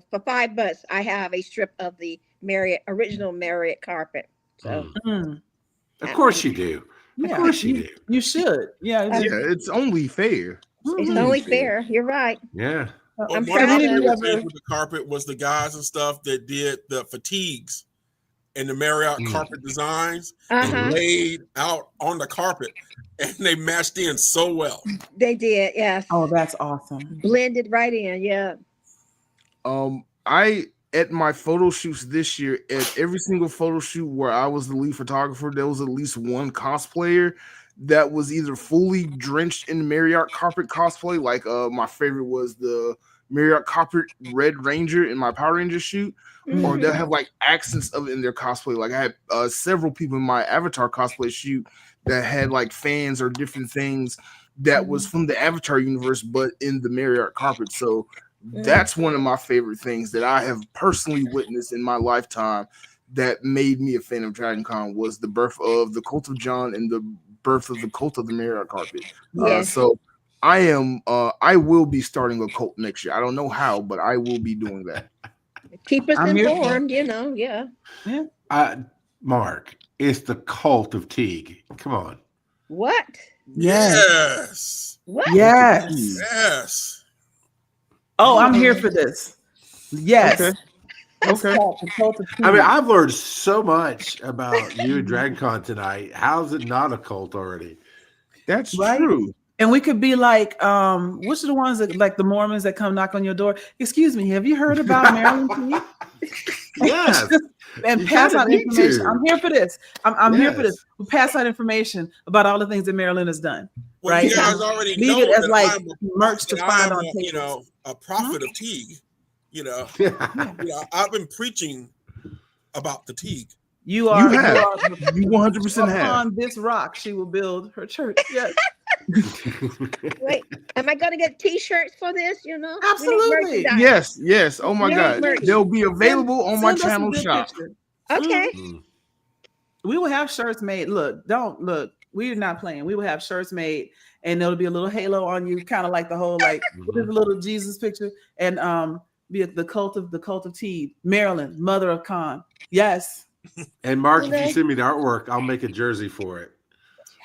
for $5. I have a strip of the original Marriott carpet. So
of course you do. Of course you do.
You should. Yeah,
it's only fair.
It's only fair. You're right.
Yeah.
I'm
one of my
proud of
favorite things with the carpet was the guys and stuff that did the fatigues and the Marriott carpet designs and laid out on the carpet, and they matched in so well.
They did, yes.
Oh, that's awesome.
Blended right in, yeah.
At my photo shoots this year, at every single photo shoot where I was the lead photographer, there was at least one cosplayer that was either fully drenched in Marriott carpet cosplay. Like my favorite was the Marriott carpet Red Ranger in my Power Ranger shoot, or they'll have like accents of it in their cosplay. Like I had several people in my Avatar cosplay shoot that had like fans or different things that was from the Avatar universe, but in the Marriott carpet. So that's one of my favorite things that I have personally witnessed in my lifetime that made me a fan of Dragon Con was the birth of the Cult of John and the birth of the Cult of the Marriott carpet. So I will be starting a cult next year. I don't know how, but I will be doing that.
Keep us informed,
Yeah.
Mark, It's the cult of Teague. Come on.
What?
Yes.
What?
Yes.
Yes.
Oh, I'm here for this. Yes.
Okay.
It's
Okay.
called the cult of
I mean,
Teague.
I've learned so much about you and DragonCon tonight. How's it not a cult already?
That's
Right?
true.
And we could be like, which are the ones that like the Mormons that come knock on your door? Excuse me, have you heard about Marilyn Teague?
Yes.
And
You
pass
kinda
out
need
information.
to.
I'm here for this. I'm here for
Yes.
this. We pass out information about all the things that Marilyn has done.
Well,
Right?
you guys already
Leave
know
it as
that
like
I'm
merch to find on
a,
tables.
a prophet of Teague.
Yeah.
I've been preaching about the Teague.
You are.
You have.
are
You 100% have.
upon this rock, she will build her church. Yes.
Wait, am I going to get T-shirts for this? We need
Absolutely.
merchandise.
Yes. Oh my
Yeah,
God. They'll be available on my
Send us a
channel
good
shop.
picture.
Okay.
Mm.
We will have shirts made. Look. We're not playing. We will have shirts made, and there'll be a little halo on you, kind of like the whole with a little Jesus picture, and be the cult of Teague, Marilyn, mother of Khan. Yes.
And Mark, if you send me the artwork, I'll make a jersey for it.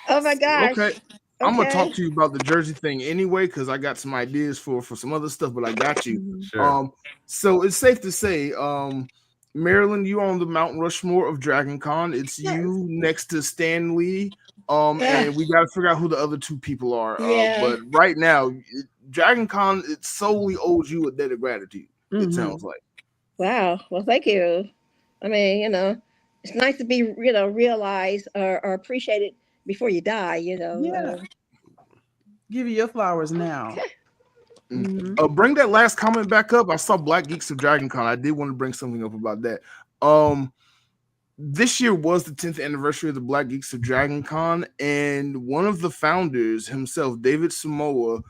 Oh my gosh.
Okay. I'm gonna talk to you about the jersey thing anyway, because I got some ideas for some other stuff, but I got you.
Sure.
So it's safe to say, Marilyn, you on the Mount Rushmore of Dragon Con. It's you next to Stan Lee. And we gotta figure out who the other two people are. But right now, Dragon Con, it solely owes you a debt of gratitude. It sounds like.
Wow. Well, thank you. I mean, it's nice to be, realized or appreciated before you die,
Yeah. Give you your flowers now.
Bring that last comment back up. I saw Black Geeks of Dragon Con. I did want to bring something up about that. This year was the 10th anniversary of the Black Geeks of Dragon Con, and one of the founders himself, David Samoa,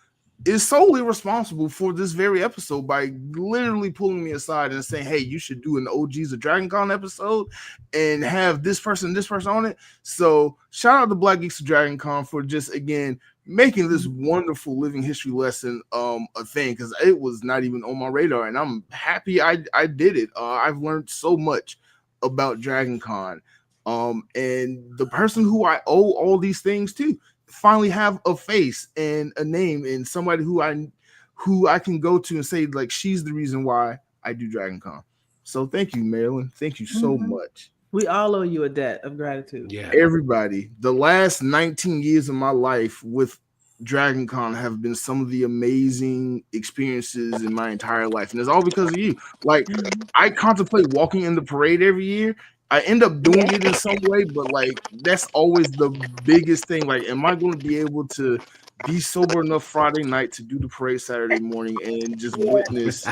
is solely responsible for this very episode by literally pulling me aside and saying, hey, you should do an OGs of Dragon Con episode and have this person on it. So shout out to Black Geeks of Dragon Con for just, again, making this wonderful living history lesson a thing, because it was not even on my radar, and I'm happy I did it. I've learned so much about Dragon Con, and the person who I owe all these things to finally have a face and a name and somebody who I can go to and say, like, she's the reason why I do Dragon Con. So thank you, Marilyn. Thank you so much.
We all owe you a debt of gratitude.
Yeah.
Everybody. The last 19 years of my life with Dragon Con have been some of the amazing experiences in my entire life. And it's all because of you. Like, I contemplate walking in the parade every year. I end up doing it in some way, but like, that's always the biggest thing. Like, am I going to be able to be sober enough Friday night to do the parade Saturday morning and just witness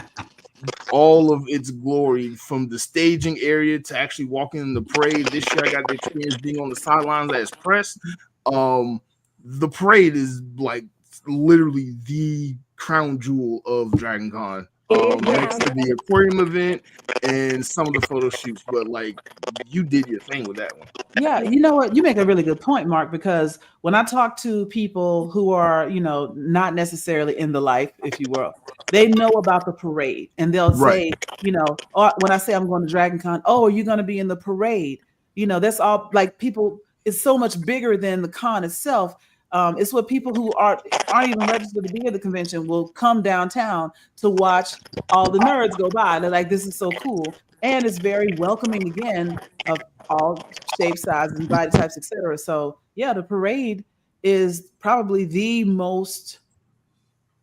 all of its glory, from the staging area to actually walking in the parade? This year I got the experience being on the sidelines as press. The parade is like literally the crown jewel of Dragon Con, next to the aquarium event and some of the photo shoots. But like, you did your thing with that one.
Yeah, you know what? You make a really good point, Mark, because when I talk to people who are, not necessarily in the life, if you will, they know about the parade, and they'll say, when I say I'm going to Dragon Con, oh, are you going to be in the parade? That's all. Like, people, it's so much bigger than the con itself. It's what people who aren't even registered to be at the convention will come downtown to watch all the nerds go by. They're like, this is so cool. And it's very welcoming, again, of all shapes, sizes, and body types, etc. So yeah, the parade is probably the most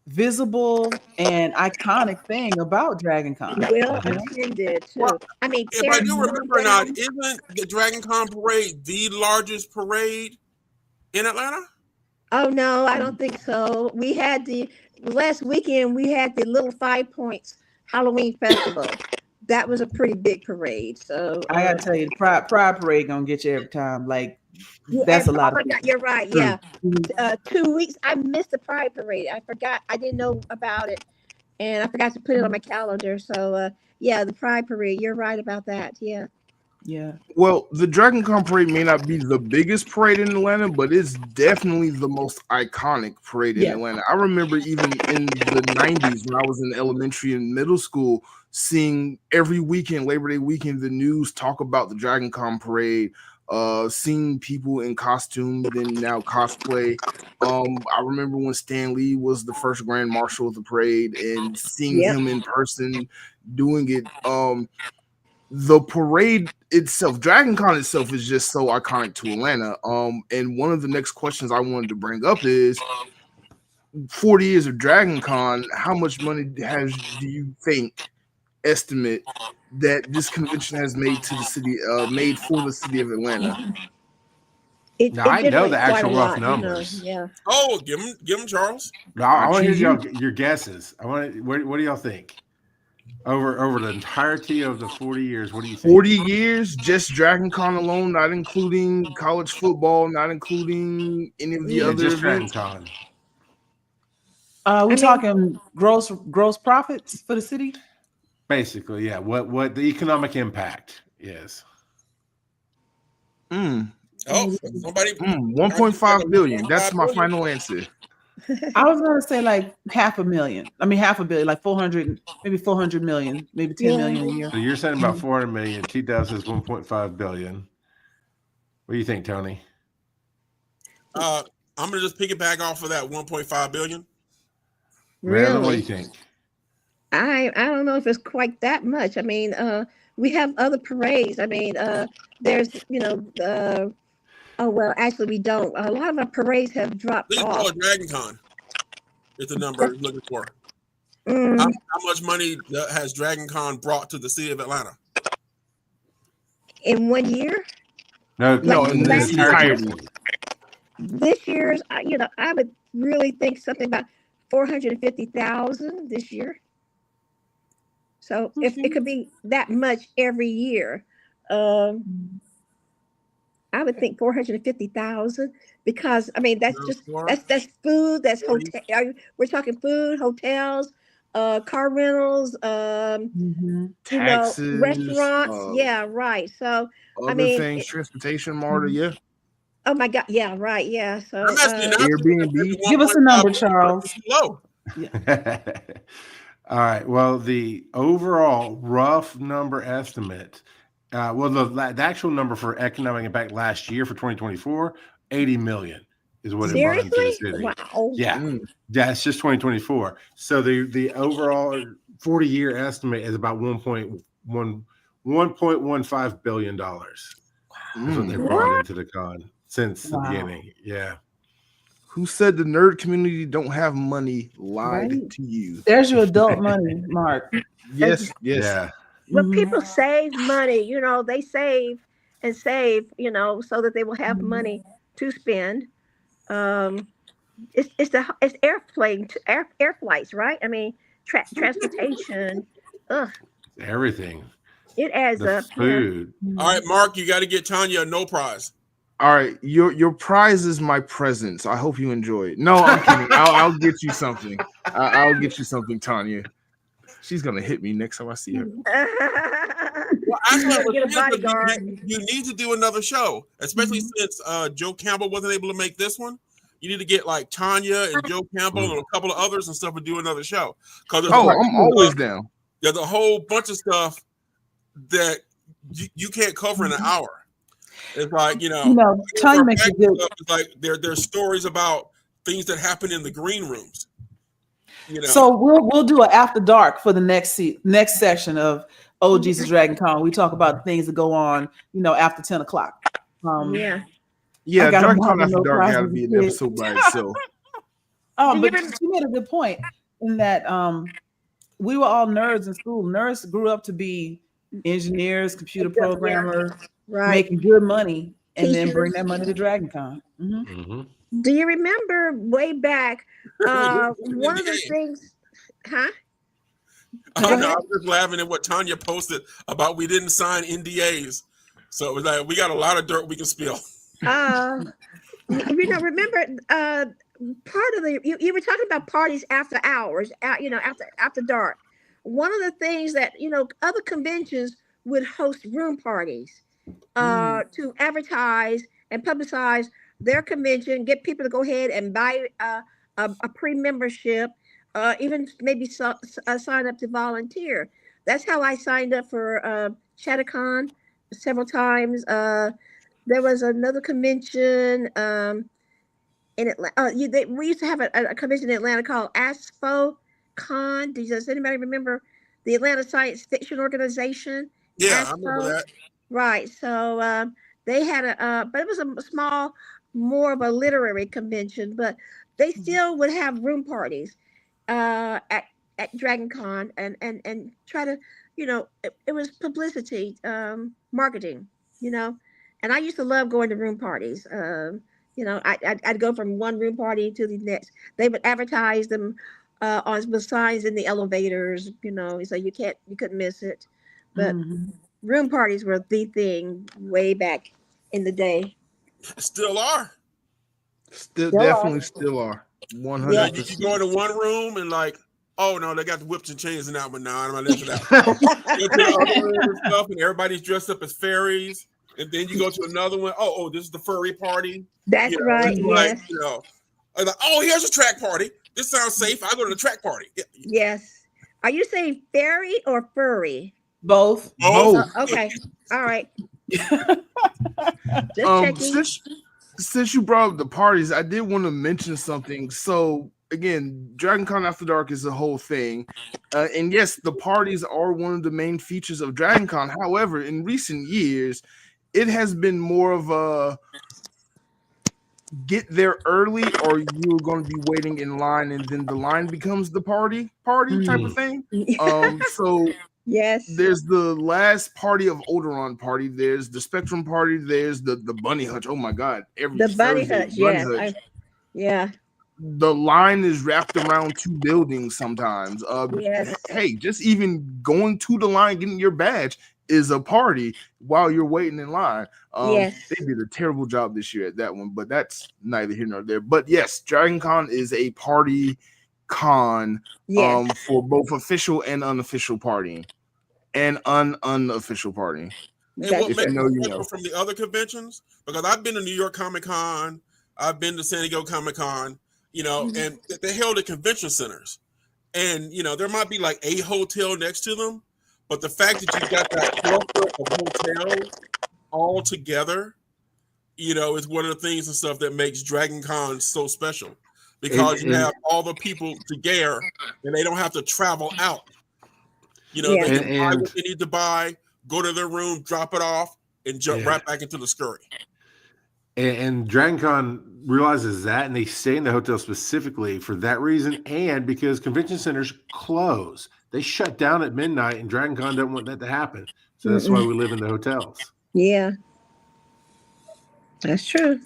visible and iconic thing about Dragon Con.
Well attended too.
Well,
I mean,
if I do remember not, isn't the Dragon Con parade the largest parade in Atlanta?
Oh no, I don't think so. We had last weekend. We had the Little 5 Points Halloween Festival. That was a pretty big parade. So
I gotta tell you, the Pride Parade gonna get you every time. Like, that's a lot of people.
You're right. Yeah. 2 weeks. I missed the Pride Parade. I forgot. I didn't know about it, and I forgot to put it on my calendar. So yeah, the Pride Parade. You're right about that. Yeah.
Yeah.
Well, the Dragon Con parade may not be the biggest parade in Atlanta, but it's definitely the most iconic parade in Atlanta. I remember even in the 90s when I was in elementary and middle school, seeing every weekend, Labor Day weekend, the news talk about the Dragon Con parade. seeing people in costume, then now cosplay. I remember when Stan Lee was the first Grand Marshal of the parade, and seeing
Yep.
him in person doing it. The parade itself, Dragon Con itself, is just so iconic to Atlanta. And one of the next questions I wanted to bring up is 40 years of Dragon Con, how much money do you think estimate that this convention has made to the city, made for the city of Atlanta?
Now, I know
generates
the
quite
actual
a
rough
lot,
numbers.
Yeah.
Oh, give him Charles.
Now, I want to
choose
hear your guesses. What do y'all think? Over the entirety of the 40 years, what do you think?
40 years, just Dragon Con alone, not including college football, not including any of the other
just Dragon
events.
Con.
We're talking gross profits for the city?
Basically, yeah. What the economic impact is.
Oh, somebody
1.5 billion. That's my final answer.
I was gonna say like half a billion, like 400, maybe 400 million, maybe 10 million a year.
So you're saying about 400 million. T-Dub says 1.5 billion. What do you think, Tony?
I'm gonna just piggyback off of that 1.5 billion.
Marilyn, what do you think?
I don't know if it's quite that much. I mean, we have other parades. I mean, there's oh well, actually we don't. A lot of our parades have dropped
Please
off.
call it Dragon Con. It's the number you're looking for. How much money has Dragon Con brought to the city of Atlanta?
In 1 year?
No,
in this entirety.
This year's, I would really think something about 450,000 this year. So if it could be that much every year, I would think 450,000 because I mean that's food, that's hotel. We're talking food, hotels, car rentals,
taxes,
restaurants. Yeah, right. So
other things, transportation, Marta. Yeah.
Oh my God! Yeah, right. Yeah. So
Airbnb.
Give us a number, Charles.
Low.
All right. Well, the overall rough number estimate, the actual number for economic impact last year for 2024, 80 million is what it brought into the city.
Wow.
Yeah. Yeah, it's just 2024. So the overall 40-year estimate is about $1.15 billion. That's what they brought into the con since the beginning. Yeah.
Who said the nerd community don't have money? Lied to you.
There's your adult money, Mark.
Yes.
Yeah.
When people save money, they save and save, so that they will have money to spend. It's airplane, air flights, right? I mean, transportation,
everything.
It adds up.
Food.
Yeah.
All right, Mark, you got to get Tanya a no prize.
All right, your prize is my presents. I hope you enjoy it. No, I'm kidding. I'll get you something. I'll get you something, Tanya. She's gonna hit me next time I see her.
Well, actually,
get a bodyguard.
You need to do another show, especially since Joe Campbell wasn't able to make this one. You need to get like Tanya and Joe Campbell and a couple of others and stuff and do another show.
I'm always down.
There's a whole bunch of stuff that you can't cover in an hour. It's like,
Tanya makes it good.
It's like there's stories about things that happen in the green rooms.
So we'll do an after dark for the next session of Oh Jesus Dragon Con. We talk about things that go on, after 10 o'clock.
Yeah, Dragon Con After Dark gotta be an episode by itself.
But you made a good point in that we were all nerds in school. Nerds grew up to be engineers, computer programmers, making good money, and then bring that money to Dragon Con.
Do you remember way back? One of the things, huh?
I was just laughing at what Tanya posted about we didn't sign NDAs. So it was like, we got a lot of dirt we can spill.
Remember, part of you were talking about parties after hours, after dark. One of the things that, other conventions would host room parties to advertise and publicize their convention, get people to go ahead and buy a pre-membership, even maybe sign up to volunteer. That's how I signed up for Chattacon several times. There was another convention in Atlanta. We used to have a convention in Atlanta called ASFO Con. Does anybody remember the Atlanta Science Fiction Organization?
Yeah, I remember
ASFO.
that.
Right. So they had but it was a small, more of a literary convention, but they still would have room parties at Dragon Con and try to, it was publicity, marketing, you know. And I used to love going to room parties. I'd go from one room party to the next. They would advertise them on with signs in the elevators, so you couldn't miss it. But room parties were the thing way back in the day.
Still are.
Still are.
Yeah,
100%.
you go into one room and like, oh no, they got the whips and chains in that one now. I'm not into that. Go to the other room and stuff, and everybody's dressed up as fairies. And then you go to another one. Oh, this is the furry party.
That's right.
Like,
Yes.
Like, oh, here's a track party. This sounds safe. I go to the track party. Yeah.
Yes. Are you saying fairy or furry?
Both.
Okay. All right. Just checking.
Since you brought up the parties, I did want to mention something. So again, Dragon Con After Dark is a whole thing. And yes, the parties are one of the main features of Dragon Con. However, in recent years, it has been more of a get there early or you're going to be waiting in line and then the line becomes the party type of thing. So
yes,
there's the last party of Odoron party. There's the Spectrum party. There's the Bunny Hutch. Oh my God.
The Bunny Hutch. Yes. Yeah.
The line is wrapped around two buildings sometimes.
Yes.
Hey, just even going to the line, getting your badge is a party while you're waiting in line.
Yes.
They did a terrible job this year at that one, but that's neither here nor there. But yes, Dragon Con is a party con for both official and unofficial partying and unofficial partying.
And what makes it different from the other conventions, because I've been to New York Comic Con, I've been to San Diego Comic Con, and they held at convention centers. And, there might be like a hotel next to them, but the fact that you got that cluster of hotels all together, is one of the things and stuff that makes Dragon Con so special, because you have all the people together and they don't have to travel out. They can buy what they need to buy, go to their room, drop it off, and jump right back into the scurry.
And Dragon Con realizes that, and they stay in the hotel specifically for that reason, and because convention centers close. They shut down at midnight, and Dragon Con doesn't want that to happen. So that's why we live in the hotels.
Yeah. That's true.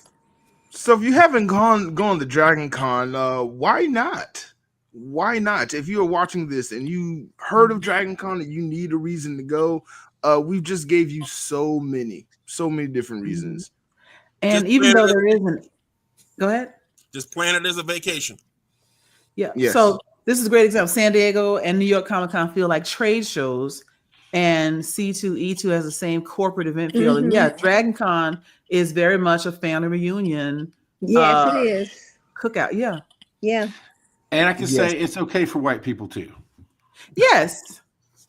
So if you haven't gone to Dragon Con, why not? Why not? If you're watching this and you heard of Dragon Con and you need a reason to go, we've just gave you so many different reasons.
And even though there isn't, go ahead.
Just plan it as a vacation.
Yeah.
Yes.
So this is a great example. San Diego and New York Comic Con feel like trade shows, and C2E2 has the same corporate event feel. And yeah, Dragon Con is very much a family reunion.
Yes, it is.
Cookout. Yeah.
Yeah.
And I can say it's okay for white people too.
Yes.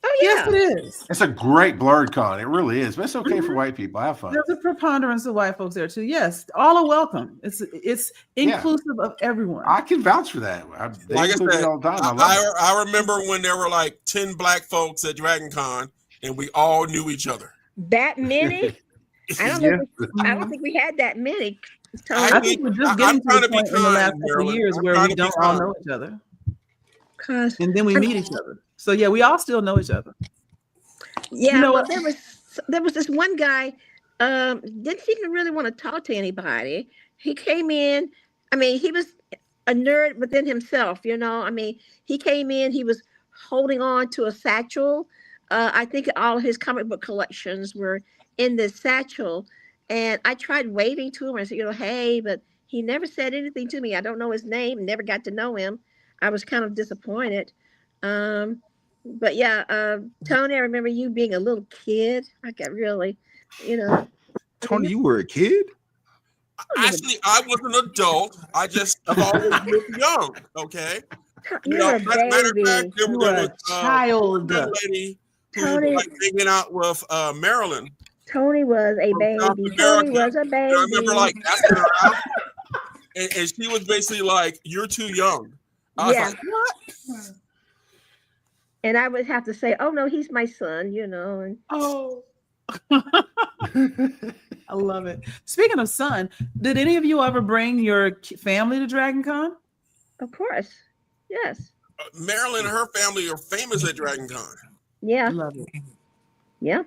Oh yeah.
Yes, it is.
It's a great Blerdcon. It really is. But it's okay for white people. Have fun.
There's a preponderance of white folks there too. Yes, all are welcome. It's inclusive of everyone.
I can vouch for that.
Like I said,
all the time.
I remember when there were like 10 black folks at Dragon Con and we all knew each other.
That many? I don't think we had that many.
I think we're just getting to the point in the last couple of years where we don't all know each other. And then we meet each other. So yeah, we all still know each other.
Yeah, there was this one guy, didn't even really want to talk to anybody. He came in, he was a nerd within himself, he came in, he was holding on to a satchel. I think all his comic book collections were in this satchel. And I tried waving to him. I said, hey, but he never said anything to me. I don't know his name, never got to know him. I was kind of disappointed. But yeah, Tony, I remember you being a little kid. I got really,
Tony, you were a kid?
Actually, I was an adult. I just have always looked young. Okay.
You're a baby.
Matter of fact,
You're a child.
Lady who was hanging out with Marilyn
Tony was a
from South
baby. Tony
America.
was a
And I remember like
baby.
asking her out, and she was basically like, "You're too young." I was
Yeah.
like, "What?"
And I would have to say, "Oh no, he's my son," you know. And
Oh, I love it. Speaking of son, did any of you ever bring your family to Dragon Con?
of course, yes,
Marilyn and her family are famous at Dragon Con.
yeah,
Love it.
yeah.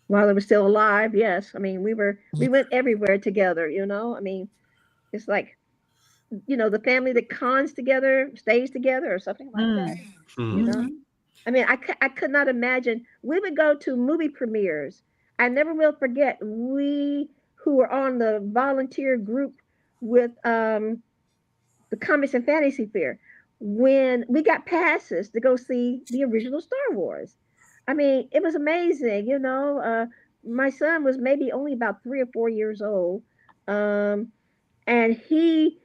While they were still alive, yes. I mean, we went everywhere together. You know, I mean, it's like, you know, the family that cons together stays together or something like that. You know,
Mhm.
I mean, I could not imagine. We would go to movie premieres. I never will forget. We who were on the volunteer group with the Comics and Fantasy Fair, when we got passes to go see the original Star Wars. I mean, it was amazing. You know, my son was maybe only about 3 or 4 years old, um, and he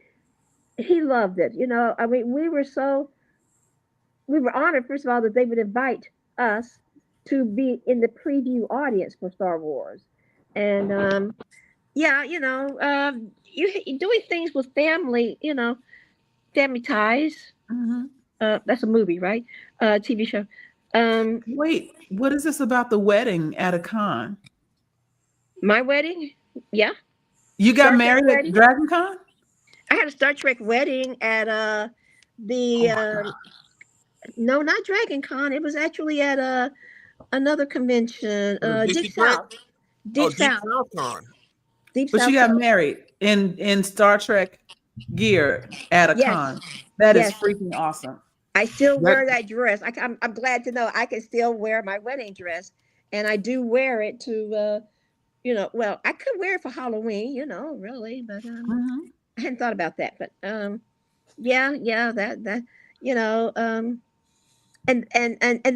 loved it. You know, I mean, we were honored, first of all, that they would invite us to be in the preview audience for Star Wars. And yeah, you know, you doing things with family, you know, family ties.
Mhm.
That's a movie, right? TV show.
Wait, what is this about the wedding at a con?
My wedding. Yeah.
You got
Star Trek
married at
wedding.
Dragon Con?
I had a Star Trek wedding at the no, not Dragon Con. It was actually at another convention. Deep
Disney Park?
South.
Oh,
Deep
Deep
South.
South Con.
Deep
But you
South.
got married in Star Trek gear at a
Yes.
con. That is
Yes.
freaking awesome.
I still
That-
wear that dress. I'm glad to know I can still wear my wedding dress, and I do wear it to, you know, well, I could wear it for Halloween, you know, really, but
Mhm.
I hadn't thought about that. But yeah, that you know, and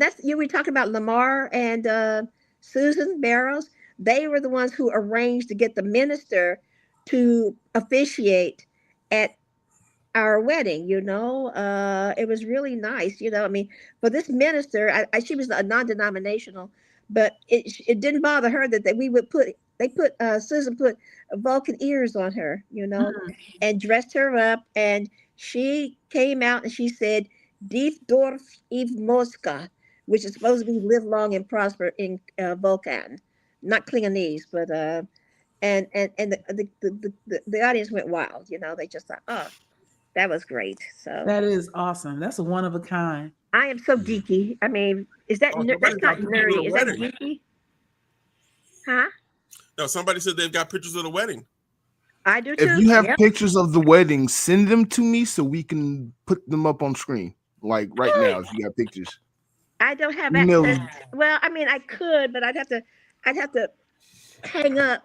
that's you. We talking about Lamar and Susan Barrows. They were the ones who arranged to get the minister to officiate at our wedding. You know, it was really nice. You know, I mean, for this minister, she was a non-denominational, but it didn't bother her that we would put. They put Susan put Vulcan ears on her, you know, and dressed her up, and she came out and she said, "Dief Dorf Eve Mosca," which is supposed to be live long and prosper in Vulcan, not Klingonese, but and the audience went wild. You know, they just thought, oh, that was great. So
That is awesome. That's a one of a kind.
I am so geeky. I mean, is that
Oh,
that's
somebody's
not
got pictures of the
nerdy? Is that
wedding.
geeky? Huh?
No, somebody said they've got pictures of the wedding.
I do too.
If you have
Yep.
pictures of the wedding, send them to me so we can put them up on screen. Like right now, if you got pictures.
I don't have
Email
access. Well, I mean, I could, but I'd have to hang up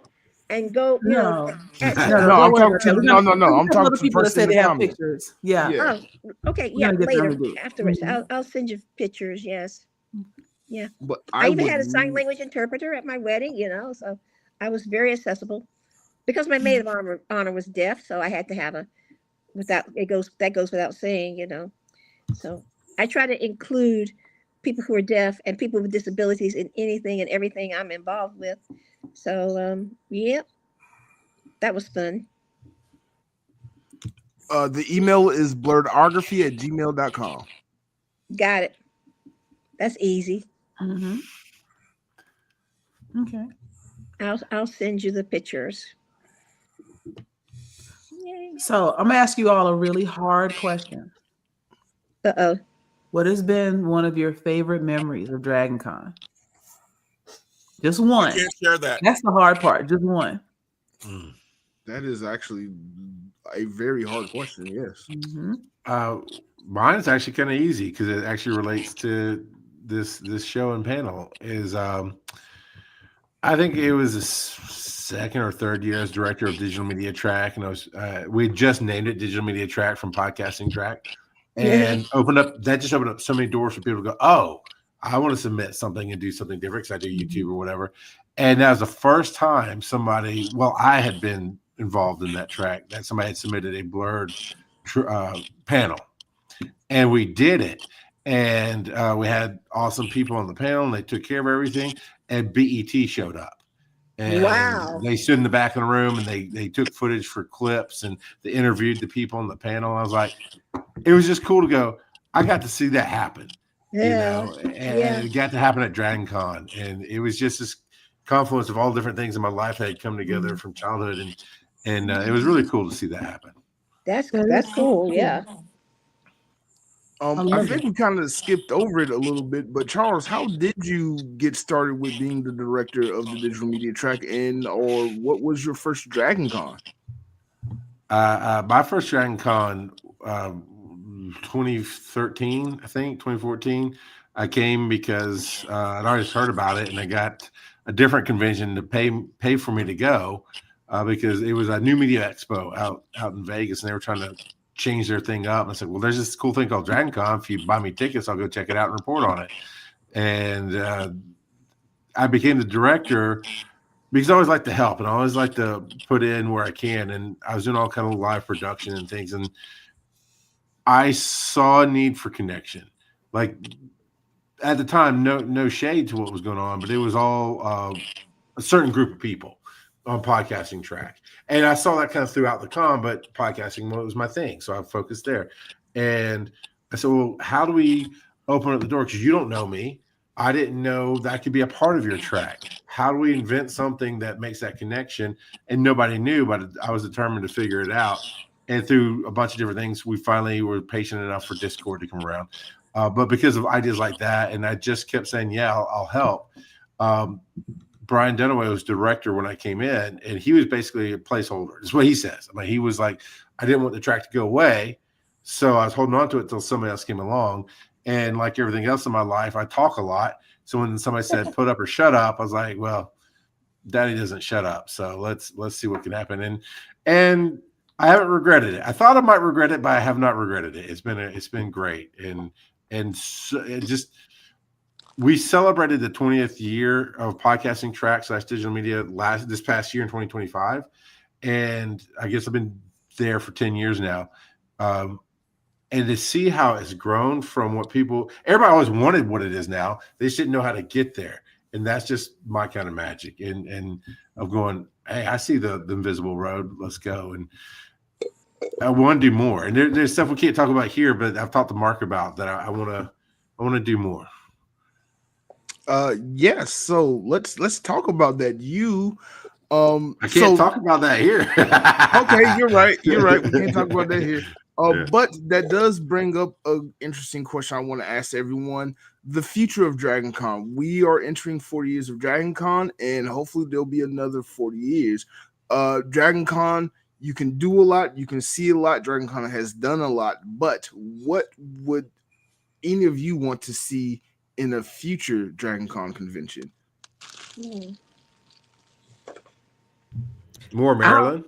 and go. You know.
No.
access-
No,
don't
I'm
worry
talking
about
to
that.
no. I'm
We're
talking
other
to the
people that
person
say
in
they
the
have
comments.
pictures. Yeah.
Yeah.
Oh, okay.
We're
Yeah,
gonna get them
later
to do it.
afterwards,
Mhm.
I'll send you pictures. Yes.
But
I even
would
had a sign language interpreter at my wedding. You know, so I was very accessible because my maid of honor was deaf, so I had to have a that goes without saying. You know, so I try to include people who are deaf and people with disabilities in anything and everything I'm involved with. So yeah, that was fun.
The email is blerdography@gmail.com.
Got it. That's easy.
Mhm. Okay.
I'll send you the pictures. Yay.
So I'm gonna ask you all a really hard question.
Uh-oh.
What has been one of your favorite memories of Dragon Con? Just
I
one.
can't share that.
That's the hard part. Just one.
That is actually a very hard question. Yes.
Mhm.
Mine is actually kind of easy because it actually relates to this show and panel. Is I think it was the second or third year as director of digital media track, and I was we had just named it Digital Media Track from Podcasting Track, and opened up so many doors for people to go, oh, I want to submit something and do something different because I do YouTube or whatever. And that was the first time I had been involved in that track, that somebody had submitted a blurred panel, and we did it. And we had awesome people on the panel, and they took care of everything. And BET showed up. And
Wow.
they stood in the back of the room, and they took footage for clips, and they interviewed the people on the panel. I was like, it was just cool to go, I got to see that happen.
Yeah.
And it got to happen at Dragon Con. And it was just this confluence of all different things in my life that had come together from childhood. And it was really cool to see that happen.
That's cool. Yeah.
I think we kind of skipped over it a little bit, but Charles, how did you get started with being the director of the digital media track, or what was your first Dragon Con?
My first Dragon Con, 2013, I think 2014. I came because I'd always heard about it, and I got a different convention to pay for me to go because it was a new media expo out in Vegas, and they were trying to change their thing up. And I said, well, there's this cool thing called Dragon Con. If you buy me tickets, I'll go check it out and report on it. And I became the director because I always like to help, and I always like to put in where I can. And I was doing all kind of live production and things, and I saw a need for connection. Like at the time, no shade to what was going on, but it was all a certain group of people on podcasting track. And I saw that kind of throughout the con, but podcasting was my thing. So I focused there. And I said, well, how do we open up the door? Because you don't know me. I didn't know that could be a part of your track. How do we invent something that makes that connection? And nobody knew, but I was determined to figure it out. And through a bunch of different things, we finally were patient enough for Discord to come around. But because of ideas like that, and I just kept saying, yeah, I'll help. Brian Dunaway was director when I came in, and he was basically a placeholder. Is what he says. I mean, he was like, I didn't want the track to go away, so I was holding on to it until somebody else came along. And like everything else in my life, I talk a lot. So when somebody said put up or shut up, I was like, well, Daddy doesn't shut up. So let's see what can happen. And I haven't regretted it. I thought I might regret it, but I have not regretted it. It's been great. And so it just. We celebrated the 20th year of podcasting track / digital media this past year in 2025. And I guess I've been there for 10 years now. And to see how it's grown from what everybody always wanted what it is now. They just didn't know how to get there. And that's just my kind of magic. And of going, hey, I see the invisible road. Let's go. And I want to do more. And there's stuff we can't talk about here, but I've talked to Mark about that. I want to do more.
Yes. So let's talk about that.
I can't talk about that here.
Okay, you're right. We can't talk about that here. But that does bring up an interesting question I want to ask everyone. The future of Dragon Con. We are entering 40 years of Dragon Con, and hopefully there'll be another 40 years. Dragon Con, you can do a lot, you can see a lot. Dragon Con has done a lot, but what would any of you want to see in a future Dragon Con convention?
More Marilyn.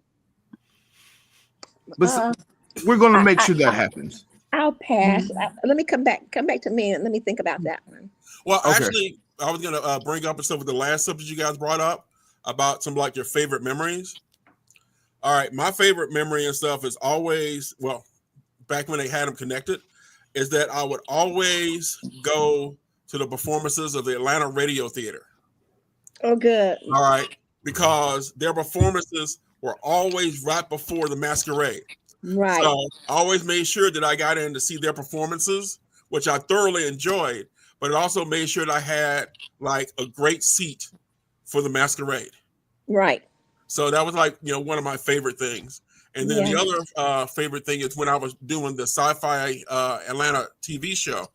But we're going to make sure that happens.
I'll pass. Let me come back to me and let me think about that one.
Well, actually, I was going to bring up and stuff with the last subject you guys brought up about some like your favorite memories. All right, my favorite memory and stuff is always, well, back when they had them connected, is that I would always go to the performances of the Atlanta Radio Theater.
Oh, good.
All right, because their performances were always right before the masquerade.
Right.
So I always made sure that I got in to see their performances, which I thoroughly enjoyed, but it also made sure that I had like a great seat for the masquerade.
Right.
So that was like, one of my favorite things. And then the other favorite thing is when I was doing the sci-fi Atlanta TV show,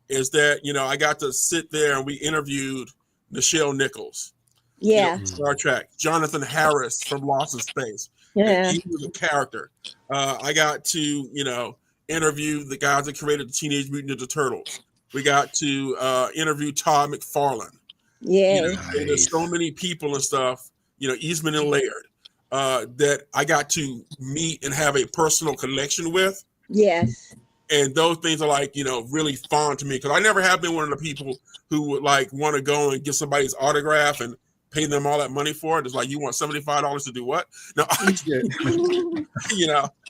is that, I got to sit there and we interviewed Nichelle Nichols.
Yeah.
Star Trek. Jonathan Harris from Lost in Space.
Yeah.
He was a character. I got to, interview the guys that created the Teenage Mutant Ninja Turtles. We got to interview Todd McFarlane.
Yeah.
There's so many people and stuff, Eastman and Laird, that I got to meet and have a personal connection with.
Yes.
And those things are like, really fond to me, because I never have been one of the people who would like want to go and get somebody's autograph and pay them all that money for it. It's like, you want $75 to do what? No,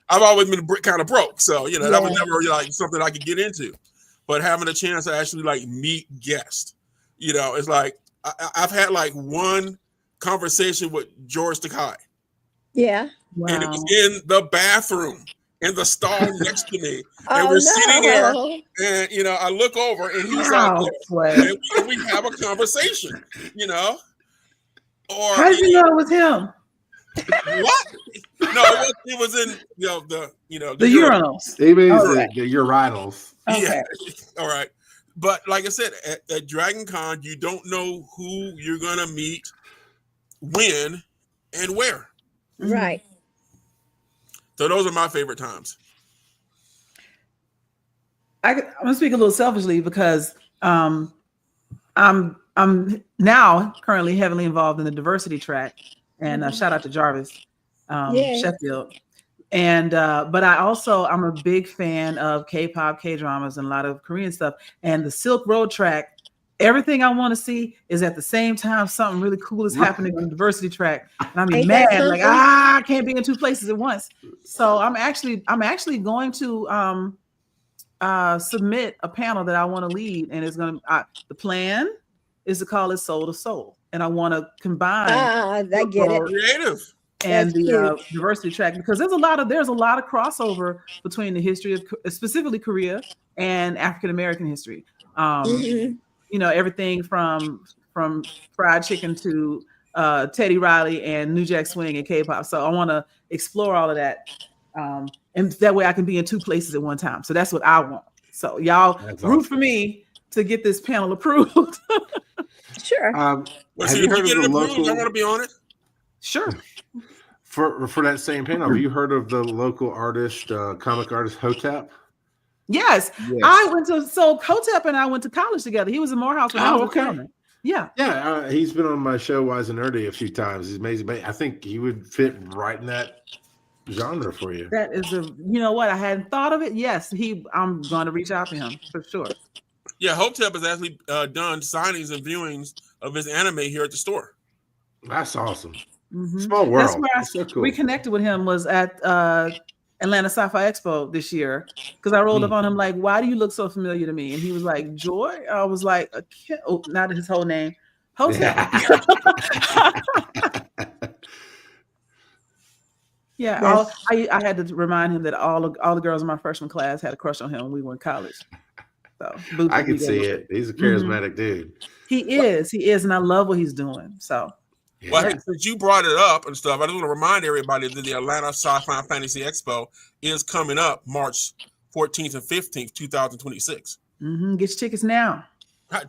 I've always been kind of broke. So, that was never like something I could get into. but having a chance to actually like meet guests, it's like I've had like one conversation with George Takei.
Yeah.
Wow.
And it was in the bathroom in the stall next to me. And we're sitting there, and I look over and he's out there. And we have a conversation, Or
how did you know it was him?
What? No, it was in the
urinals.
He means the urinals.
Okay.
Yeah. All right. But like I said, at Dragon Con, you don't know who you're gonna meet, when, and where.
Right.
So those are my favorite times.
I'm gonna speak a little selfishly because I'm now currently heavily involved in the diversity track, and shout out to Jarvis Sheffield. And but I'm a big fan of K-pop, K-dramas, and a lot of Korean stuff. And the Silk Road track, everything I want to see is at the same time something really cool is happening on the diversity track, and I'm mad like I can't be in two places at once. So I'm actually going to submit a panel that I want to lead, and it's going to the plan is to call it Soul to Soul, and I want to combine
I get it.
Creative.
And the diversity track, because there's a lot of crossover between the history of specifically Korea and African American history. Everything from fried chicken to Teddy Riley and New Jack Swing and K-pop. So I want to explore all of that, and that way I can be in two places at one time. So that's what I want. So y'all root for me to get this panel approved.
Sure.
Have you heard of the local? I want to be on it.
Sure.
For that same panel, have you heard of the local artist, comic artist Hotep?
Yes. I went to Hotep and I went to college together. He was in Morehouse when I was a Yeah.
He's been on my show Wise and Nerdy a few times. He's amazing. I think he would fit right in that genre for you.
That is I hadn't thought of it. Yes, I'm going to reach out to him for sure.
Yeah, Hotep has actually done signings and viewings of his anime here at the store.
That's awesome. Mm-hmm. Small world.
That's where I reconnected with him was at Atlanta Sci-Fi Expo this year, because I rolled up on him like, why do you look so familiar to me? And he was like, Joy. I was like, not his whole name. Hotep. Yeah, I had to remind him that all the girls in my freshman class had a crush on him when we were in college. So
I can see it. He's a charismatic dude.
He is, and I love what he's doing. So.
Yeah. Well, since you brought it up and stuff, I just want to remind everybody that the Atlanta Sci-Fi Fantasy Expo is coming up March 14th and 15th, 2026.
Get your tickets now.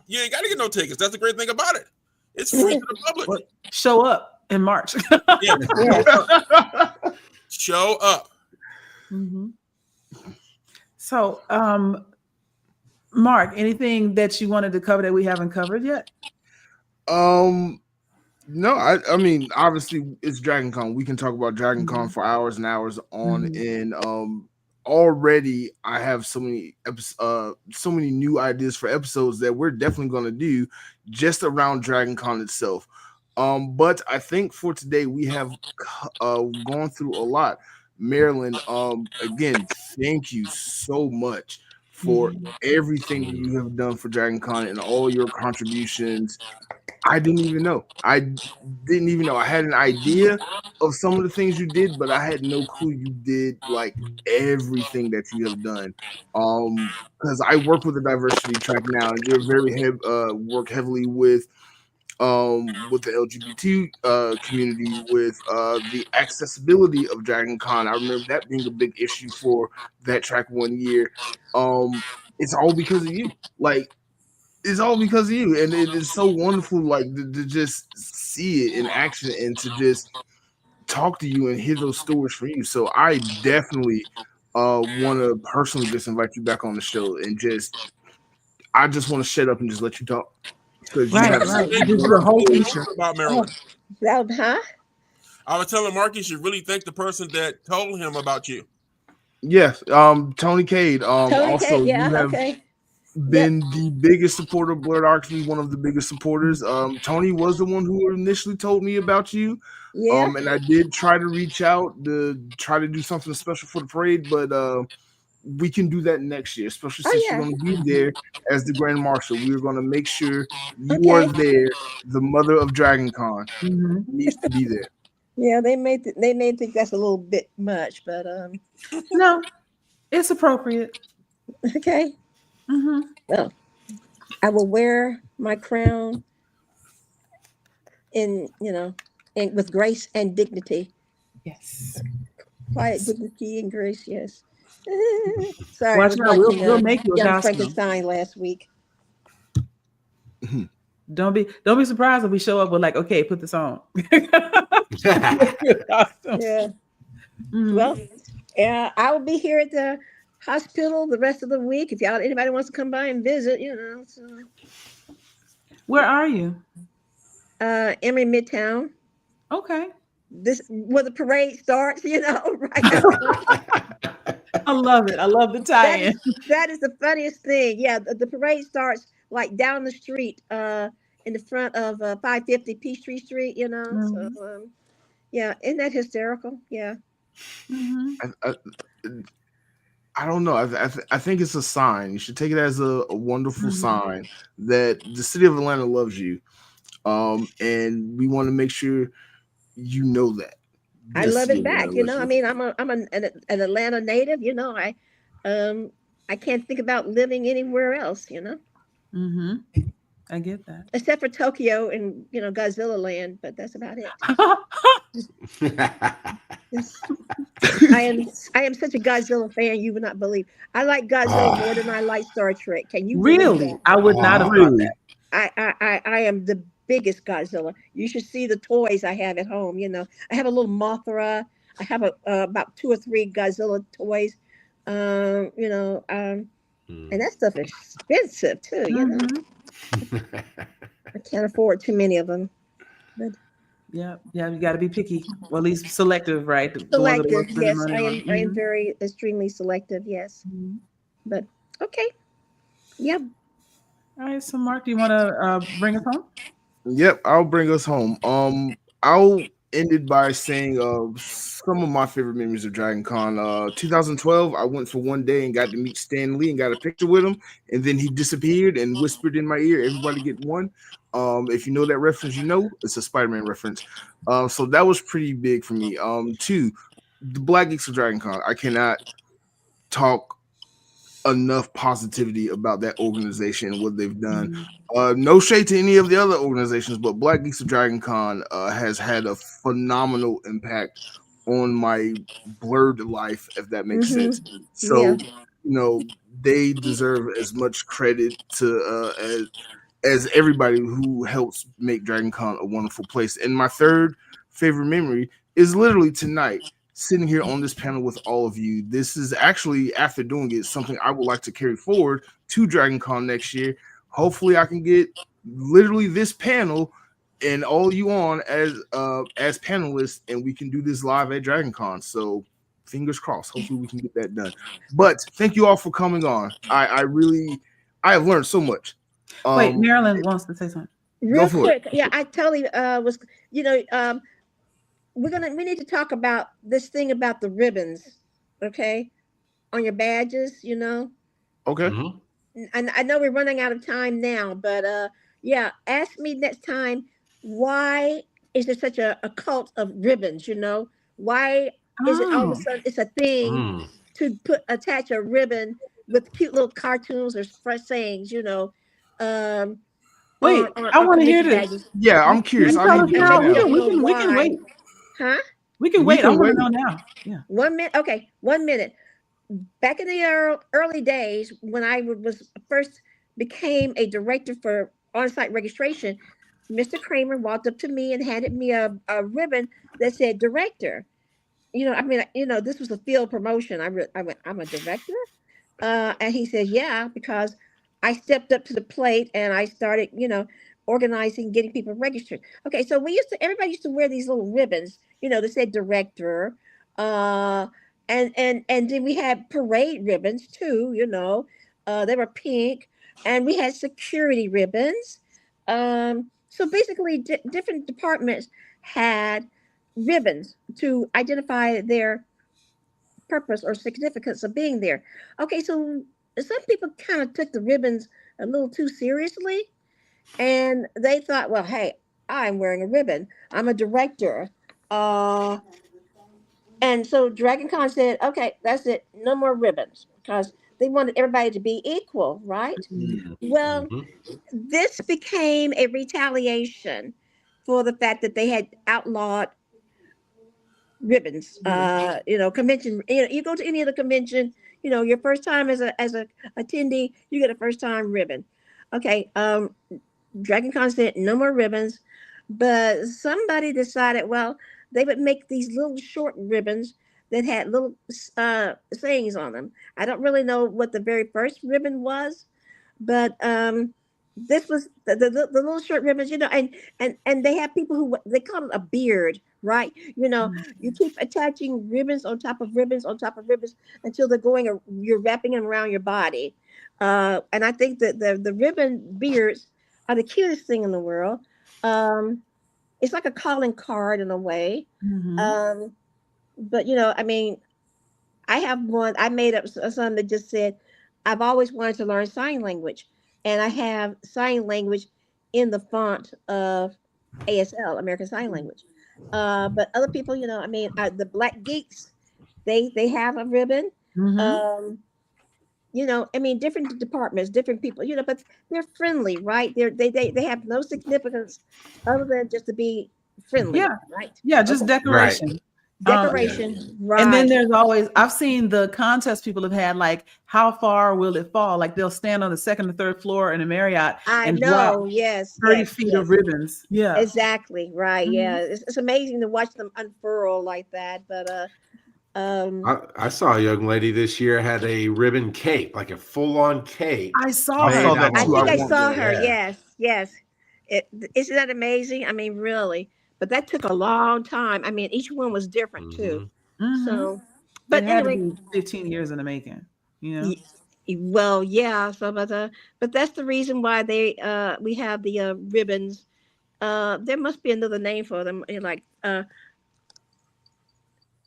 You ain't got to get no tickets. That's the great thing about it. It's free to the public.
Well, show up in March.
Show up.
Mm-hmm. So, Mark, anything that you wanted to cover that we haven't covered yet?
No, I mean, obviously it's Dragon Con. We can talk about Dragon Con for hours and hours on end. Already I have so many new ideas for episodes that we're definitely going to do just around Dragon Con itself. But I think for today we have gone through a lot. Marilyn, again, thank you so much for everything that you have done for Dragon Con and all your contributions. I didn't even know. I had an idea of some of the things you did, but I had no clue you did like everything that you have done. Because I work with a diversity track now, and you're very work heavily with the LGBT community, with the accessibility of Dragon Con. I remember that being a big issue for that track one year. It's all because of you. It's all because of you, and it is so wonderful, to just see it in action and to just talk to you and hear those stories from you. So I definitely want to personally just invite you back on the show, and I just want to shut up and just let you talk.
Right. The whole feature
about Marilyn.
Huh?
I was telling Mark you should really thank the person that told him about you.
Yes, Tony Cade. Also, you have been the biggest supporter of Blerdography, one of the biggest supporters. Tony was the one who initially told me about you. And I did try to reach out to try to do something special for the parade, but we can do that next year, especially
Oh,
since
yeah.
you're going to be there as the Grand Marshal. We're going to make sure you are
Okay.
there. The mother of Dragon Con
Mhm.
needs to be there.
Yeah, they may think that's a little bit much, but
No, it's appropriate.
okay.
Hmm.
Well, I will wear my crown in with grace and dignity.
Yes.
Quiet dignity and grace, yes. Sorry, I
Watch
was
out.
watching
We'll make you a
Young
costume.
Frankenstein last week.
Don't be surprised if we show up with like, okay, put this on.
Yeah.
Mhm.
Well, I will be here at the hospital the rest of the week. If anybody wants to come by and visit, So,
Where are you?
Emory Midtown.
Okay.
This where the parade starts, right?
I love it. I love the
That
tie-in.
is that is the funniest thing. Yeah, the parade starts like down the street, in the front of 550 Peachtree Street. So
Mhm.
yeah, isn't that hysterical? Yeah.
Mhm.
I don't know. I think it's a sign. You should take it as a wonderful
Mhm.
sign that the city of Atlanta loves you. And we want to make sure you know that.
I
The
love
city
it
of Atlanta
back.
loves
I
you.
mean, an Atlanta native. I can't think about living anywhere else.
Mhm. I get that.
Except for Tokyo and Godzilla Land, but that's about it. Yes. I am such a Godzilla fan you would not believe. I like Godzilla more than I like Star Trek. Can you believe
Really?
that?
I would not have thought
Really?
that.
I am the biggest Godzilla. You should see the toys I have at home. I have a little Mothra. I have about 2 or 3 Godzilla toys. And that stuff is expensive too.
Mhm.
I can't afford too many of them. But
Yeah. Yeah. You got to be picky, or at least selective, right? The ones that are
selective,
worth spending
yes,
money on.
I am
Mhm.
very extremely selective. Yes,
Mhm.
but okay. Yep.
All right. So, Mark, do you want to bring us home?
Yep, I'll bring us home. I'll end it by saying some of my favorite memories of Dragon Con. 2012, I went for one day and got to meet Stan Lee and got a picture with him, and then he disappeared and whispered in my ear, "Everybody get one." If you know that reference, it's a Spider-Man reference. So that was pretty big for me. Two, the Black Geeks of Dragon Con. I cannot talk enough positivity about that organization and what they've done. No shade to any of the other organizations, but Black Geeks of Dragon Con has had a phenomenal impact on my blurred life, if that makes sense.
Yeah.
So, they deserve as much credit to as everybody who helps make Dragon Con a wonderful place. And my third favorite memory is literally tonight, sitting here on this panel with all of you. This is actually, after doing it, something I would like to carry forward to Dragon Con next year. Hopefully I can get literally this panel and all you on as panelists, and we can do this live at Dragon Con. So fingers crossed. Hopefully we can get that done. But thank you all for coming on. I have learned so much.
Wait, Marilyn wants to say something.
Go
Real
for it.
quick, yeah, I totally was. We need to talk about this thing about the ribbons, okay, on your badges.
Okay.
And I know we're running out of time now, but yeah, ask me next time, why is there such a cult of ribbons? Why is it all of a
Oh,
sudden it's a thing to attach a ribbon with cute little cartoons or fresh sayings, um,
wait, I want to
on
hear
your
this.
badges.
Yeah, I'm
Can
curious.
you
I
tell
need
us
to
And
hear
now?
maybe
it
you
now.
don't know
We can
why,
wait.
huh?
We can
We
wait. I
can
want
wait.
to know now. Yeah.
1 minute, okay, 1 minute. Back in the early days when I was first became a director for on-site registration, Mr. Kramer walked up to me and handed me a ribbon that said director. This was a field promotion. I went, I'm a director? And he said, yeah, because I stepped up to the plate and I started, organizing, getting people registered. Okay, so everybody used to wear these little ribbons, that said director. Uh, and then we had parade ribbons too, they were pink, and we had security ribbons. So basically, different departments had ribbons to identify their purpose or significance of being there. Okay, so some people kind of took the ribbons a little too seriously, and they thought, well, hey, I'm wearing a ribbon. I'm a director. Uh, and so Dragon Con said, okay, that's it. No more ribbons because they wanted everybody to be equal, right? Well,
Mhm.
this became a retaliation for the fact that they had outlawed ribbons. Convention. You go to any other convention. Your first time as a attendee, you get a first time ribbon. Okay. Dragon Con said no more ribbons, but somebody decided, well, they would make these little short ribbons that had little sayings on them. I don't really know what the very first ribbon was, but this was the little short ribbons, and they have people who they call it a beard, right? You keep attaching ribbons on top of ribbons on top of ribbons until you're wrapping them around your body. And I think that the ribbon beards are the cutest thing in the world. It's like a calling card in a way. Um, but I mean, I have one. I made up something that just said, "I've always wanted to learn sign language," and I have sign language in the font of ASL, American Sign Language. But other people, I mean, the Black Geeks, they have a ribbon. Um, I mean, different departments, different people, but they're friendly, right? They have no significance other than just to be friendly, right?
Yeah, just
Okay.
decoration.
Decoration, right?
And then there's always, I've seen the contest people have had, like, how far will it fall? Like, they'll stand on the second or third floor in a Marriott
I
and
know,
drop
yes,
30
yes,
feet
yes.
of ribbons. Yeah.
Exactly, right. Yeah. It's amazing to watch them unfurl like that. But
I saw a young lady this year had a ribbon cape, like a full-on cape.
I saw
I saw
her.
that
I
too.
think I
want
saw
that.
her.
Yeah.
Yes. Isn't that amazing? I mean, really. But that took a long time. I mean, each one was different too. So, but
It had to
anyway,
be 15 years in the making,
y- well, yeah. So, but that's the reason why we have the ribbons. There must be another name for them, like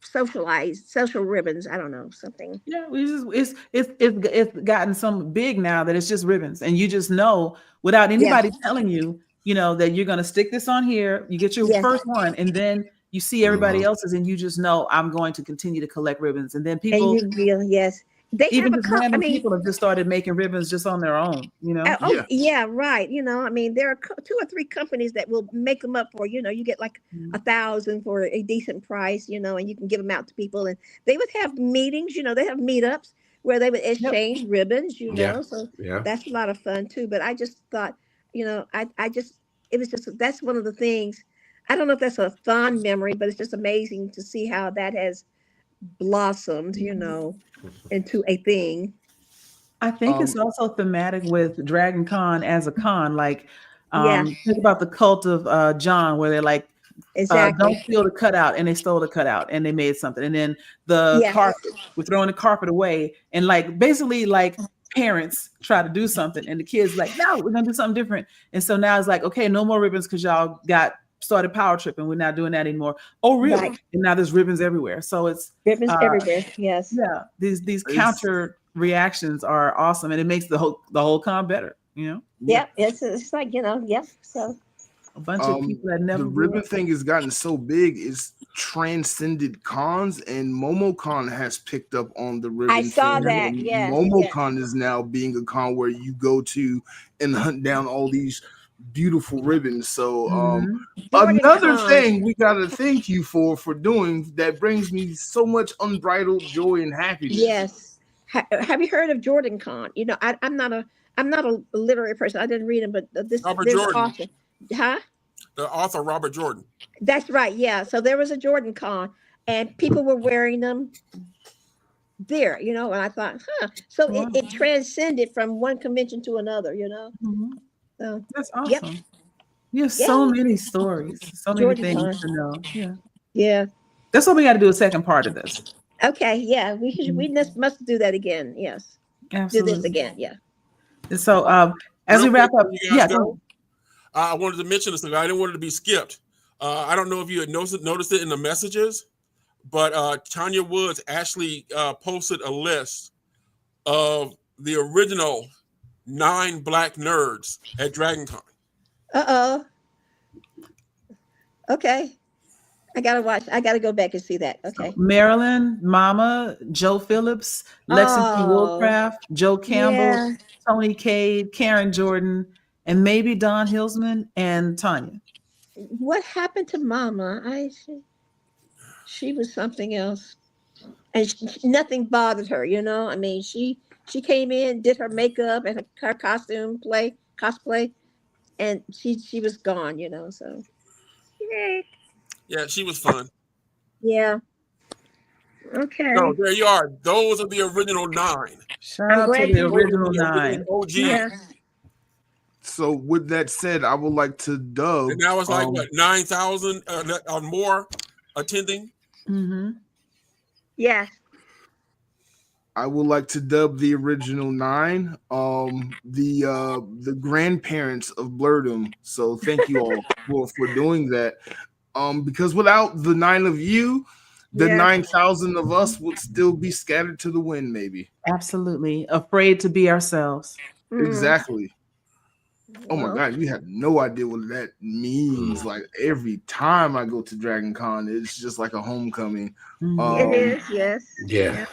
social ribbons. I don't know, something.
Yeah, it's gotten so big now that it's just ribbons, and you just know without
Yeah.
anybody telling you, that you're gonna stick this on here. You get your
Yes.
first one, and then you see everybody else's, and you just know I'm going to continue to collect ribbons. And then
And
people,
you feel, yes. They
even
have a
just
I
random
mean,
people, have just started making ribbons just on their own.
oh yeah, right. I mean, there are two or three companies that will make them up for you get like 1,000 for a decent price, and you can give them out to people, and they would have meetings. They have meetups where they would exchange ribbons. So that's a lot of fun too. But I just thought, I just it was just that's one of the things. I don't know if that's a fond memory, but it's just amazing to see how that has blossomed, into a thing.
I think it's also thematic with Dragon Con as a con. Like,
Yeah.
think about the cult of John, where they're like,
Exactly.
don't steal the cutout, and they stole the cutout and they made something. And then the
Yeah.
carpet, we're throwing the carpet away, and like basically like parents try to do something, and the kids like, no, we're gonna do something different. And so now it's like, okay, no more ribbons because y'all started power tripping. We're not doing that anymore. Oh, really?
Right.
And now there's ribbons everywhere. So it's
Ribbons everywhere. Yes.
yeah, these counter reactions are awesome, and it makes the whole con better.
Yep. It's like yep. So
a bunch of people that never
the ribbon thing has gotten so big, it's transcended cons, and MomoCon has picked up on the ribbon.
I saw
thing,
that.
and
Yes.
MomoCon is now being a con where you go to and hunt down all these beautiful ribbons. So another thing we gotta thank you for doing that brings me so much unbridled joy and happiness.
Yes. Have you heard of Jordan Con? I'm not a literary person. I didn't read him, but this
Jordan.
author. Huh?
The author Robert Jordan.
That's right. Yeah. So there was a Jordan Con, and people were wearing them there, and I thought, so it transcended from one convention to another, So
that's awesome.
Yep.
You have so many stories, so many
Jordan
things
Con.
to know. Yeah.
Yeah.
That's what we got to do a second part of this.
Okay. Yeah. We must do that again. Yes.
Absolutely.
Do this again. Yeah.
And so as we wrap up,
I wanted to mention this thing. I didn't want it to be skipped. I don't know if you had noticed it in the messages, but Tanya Woods actually posted a list of the original 9 black nerds at DragonCon.
Uh-oh. Okay. I gotta watch. I gotta go back and see that. Okay.
Marilyn, Mama, Joe Phillips, Lexington Woolcraft, Joe Campbell,
Yeah.
Tony Cade, Karen Jordan, and maybe Don Hillsman and Tanya.
What happened to Mama? She was something else, and nothing bothered her. I mean, she came in, did her makeup and her cosplay, and she was gone. So
Yeah, she was fun.
yeah. Okay.
So there you are. Those are the original 9.
Shout out to the original
The
9.
OG.
Yeah.
So with that said, I would like to dub.
And now it's like what, 9,000 or more attending.
Mm-hmm.
Yeah.
I would like to dub the original 9, the grandparents of Blerdom. So thank you all for doing that. Because without the 9 of you, the 9,000 of us would still be scattered to the wind, maybe.
Absolutely. Afraid to be ourselves.
Exactly. Oh my God, you have no idea what that means. Like every time I go to DragonCon, it's just like a homecoming.
It is, yes.
Yeah.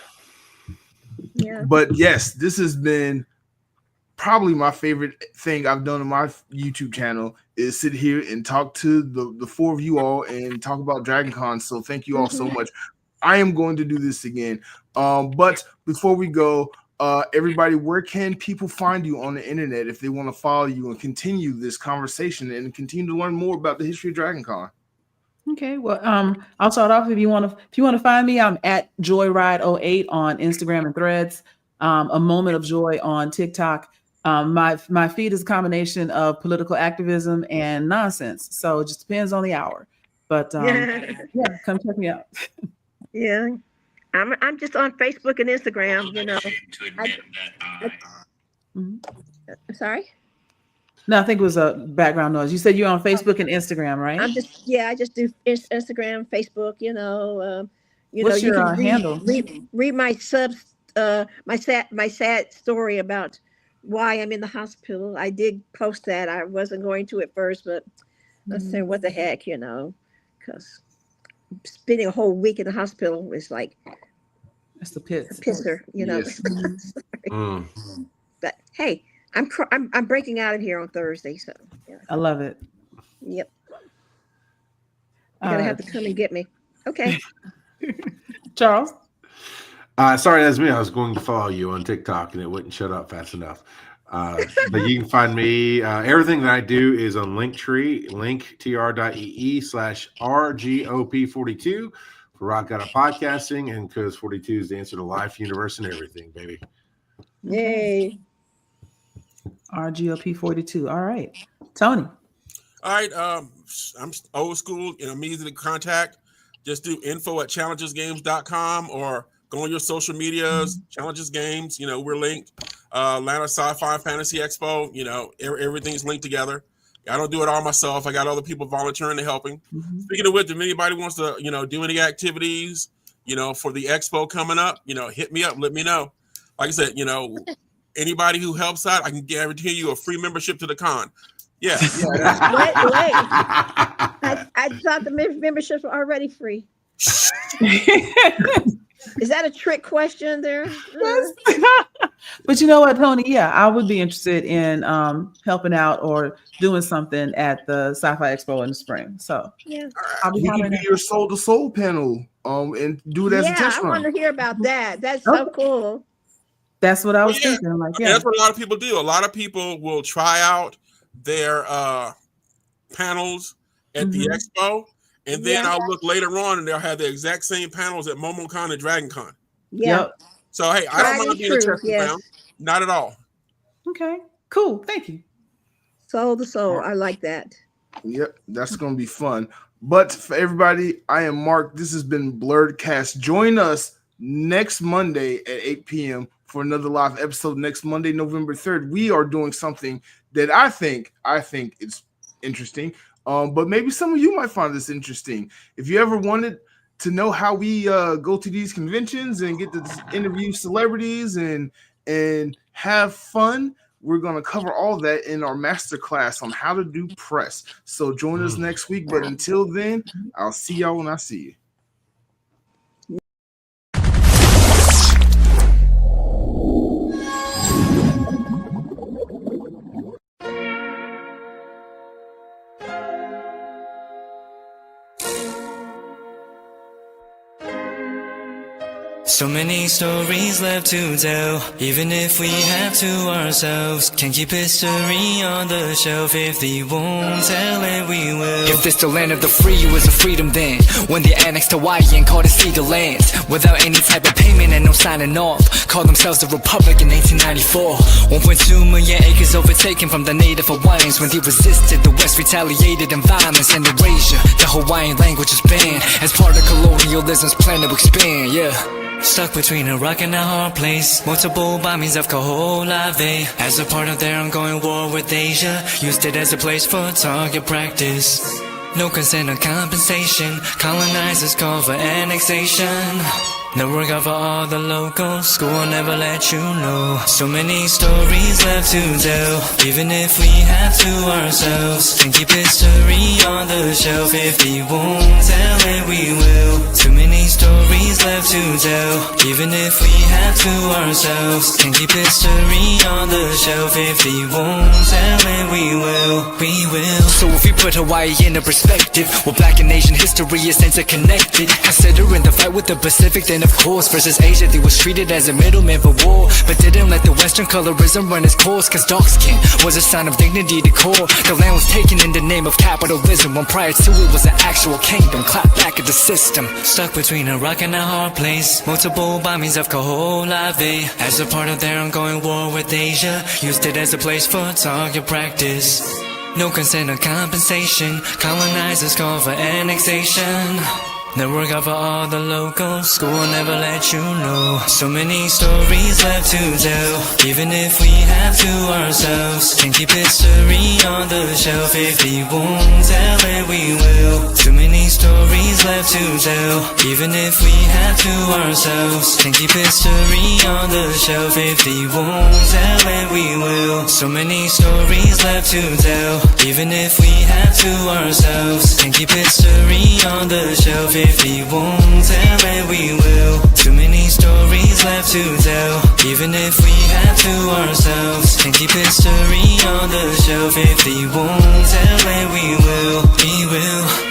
But yes, this has been probably my favorite thing I've done on my YouTube channel is sit here and talk to the 4 of you all and talk about DragonCon. So thank you all so much. I am going to do this again. But before we go, everybody, where can people find you on the internet if they want to follow you and continue this conversation and continue to learn more about the history of DragonCon?
Okay, well, I'll start off. If you want to find me, I'm at Joyride08 on Instagram and Threads. A Moment of Joy on TikTok. My feed is a combination of political activism and nonsense, so it just depends on the hour. But yeah, come check me out.
Yeah. I'm just on Facebook and Instagram, Sorry?
No, I think it was a background noise. You said you're on Facebook and Instagram, right?
I just do Instagram, Facebook,
What's
you
your
can
handle?
read my my sad story about why I'm in the hospital. I did post that. I wasn't going to at first, but I said, what the heck, because spending a whole week in the hospital is like
It's the pits.
a pisser,
Yes.
But hey, I'm breaking out of here on Thursday, so yeah.
I love it.
Yep. You're gonna have to come and get me. Okay.
Charles?
Sorry, that's me. I was going to follow you on TikTok and it wouldn't shut up fast enough. But you can find me. Everything that I do is on Linktree, linktr.ee/RGOP42 for Rock Out of Podcasting, and because 42 is the answer to life, universe, and everything, baby.
Yay.
RGOP 42. All right. Tony.
All right. I'm old school and I'm easy to contact. Just do info@challengesgames.com or go on your social medias, Challenges Games. We're linked. Atlanta Sci-Fi Fantasy Expo. Everything's linked together. I don't do it all myself. I got other people volunteering and helping. Speaking of which, if anybody wants to, do any activities, for the expo coming up, hit me up. Let me know. Like I said, anybody who helps out, I can guarantee you a free membership to the con. Yeah.
Wait. I thought the memberships were already free. Is that a trick question there?
But you know what, Tony? Yeah, I would be interested in helping out or doing something at the Sci-Fi Expo in the spring. So
yeah,
I'll be
We can do your Soul to Soul panel and do it as a test
I
run.
want to hear about that. That's so cool.
That's what I was thinking. Like, yeah,
That's what a lot of people do. A lot of people will try out their panels at the expo, and then I'll look later on and they'll have the exact same panels at MomoCon and DragonCon.
Yeah.
Yep.
So hey, I don't mind being a test round. Not at all.
Okay. Cool. Thank you.
Soul to soul. I like that.
Yep, that's going to be fun. But for everybody, I am Mark. This has been Blerdcast. Join us next Monday at 8 p.m. for another live episode. Next Monday, November 3rd, we are doing something that I think is interesting. But maybe some of you might find this interesting. If you ever wanted to know how we go to these conventions and get to interview celebrities and have fun, we're going to cover all that in our masterclass on how to do press. So join us next week. But until then, I'll see y'all when I see you.
So many stories left to tell, even if we have to ourselves. Can't keep history on the shelf. If they won't tell it, we will.
If this the land of the free, it was a freedom then, when they annexed Hawaii and called it Cedar Lands, without any type of payment and no signing off. Called themselves the Republic in 1894. 1.2 million acres overtaken from the native Hawaiians. When they resisted, the West retaliated in violence and erasure. The Hawaiian language is banned as part of colonialism's plan to expand, yeah.
Stuck between a rock and a hard place. Multiple bombings of Kaho'olawe as a part of their ongoing war with Asia. Used it as a place for target practice. No consent or compensation. Colonizers call for annexation. No regard for all the locals. School will never let you know. So many stories left to tell, even if we have to ourselves. Can keep history on the shelf. If they won't tell it, we will. Too many stories left to tell, even if we have to ourselves. Can keep history on the shelf. If they won't tell it, we will. We will.
So if we put Hawaii into perspective, well, Black and Asian history is interconnected. Considering the fight with the Pacific, then of course versus Asia, they was treated as a middleman for war, but didn't let the Western colorism run its course. Cause dark skin was a sign of dignity to core. The land was taken in the name of capitalism, when prior to it was an actual kingdom. Clap back at the system.
Stuck between a rock and a hard place. Multiple bombings of Kaho'olawe as a part of their ongoing war with Asia. Used it as a place for target practice. No consent or compensation. Colonizers call for annexation. No regard for all the locals. School will never let you know. So many stories left to tell, even if we have to ourselves. Can keep history on the shelf. If they won't tell it, we will. Too many stories left to tell, even if we have to ourselves. Can keep history on the shelf. If they won't tell it, we will. So many stories left to tell, even if we have to ourselves. Can keep history on the shelf. If they won't tell it, we will. Too many stories left to tell, even if we have to ourselves. Can keep history on the shelf. If they won't tell it, we will. We will.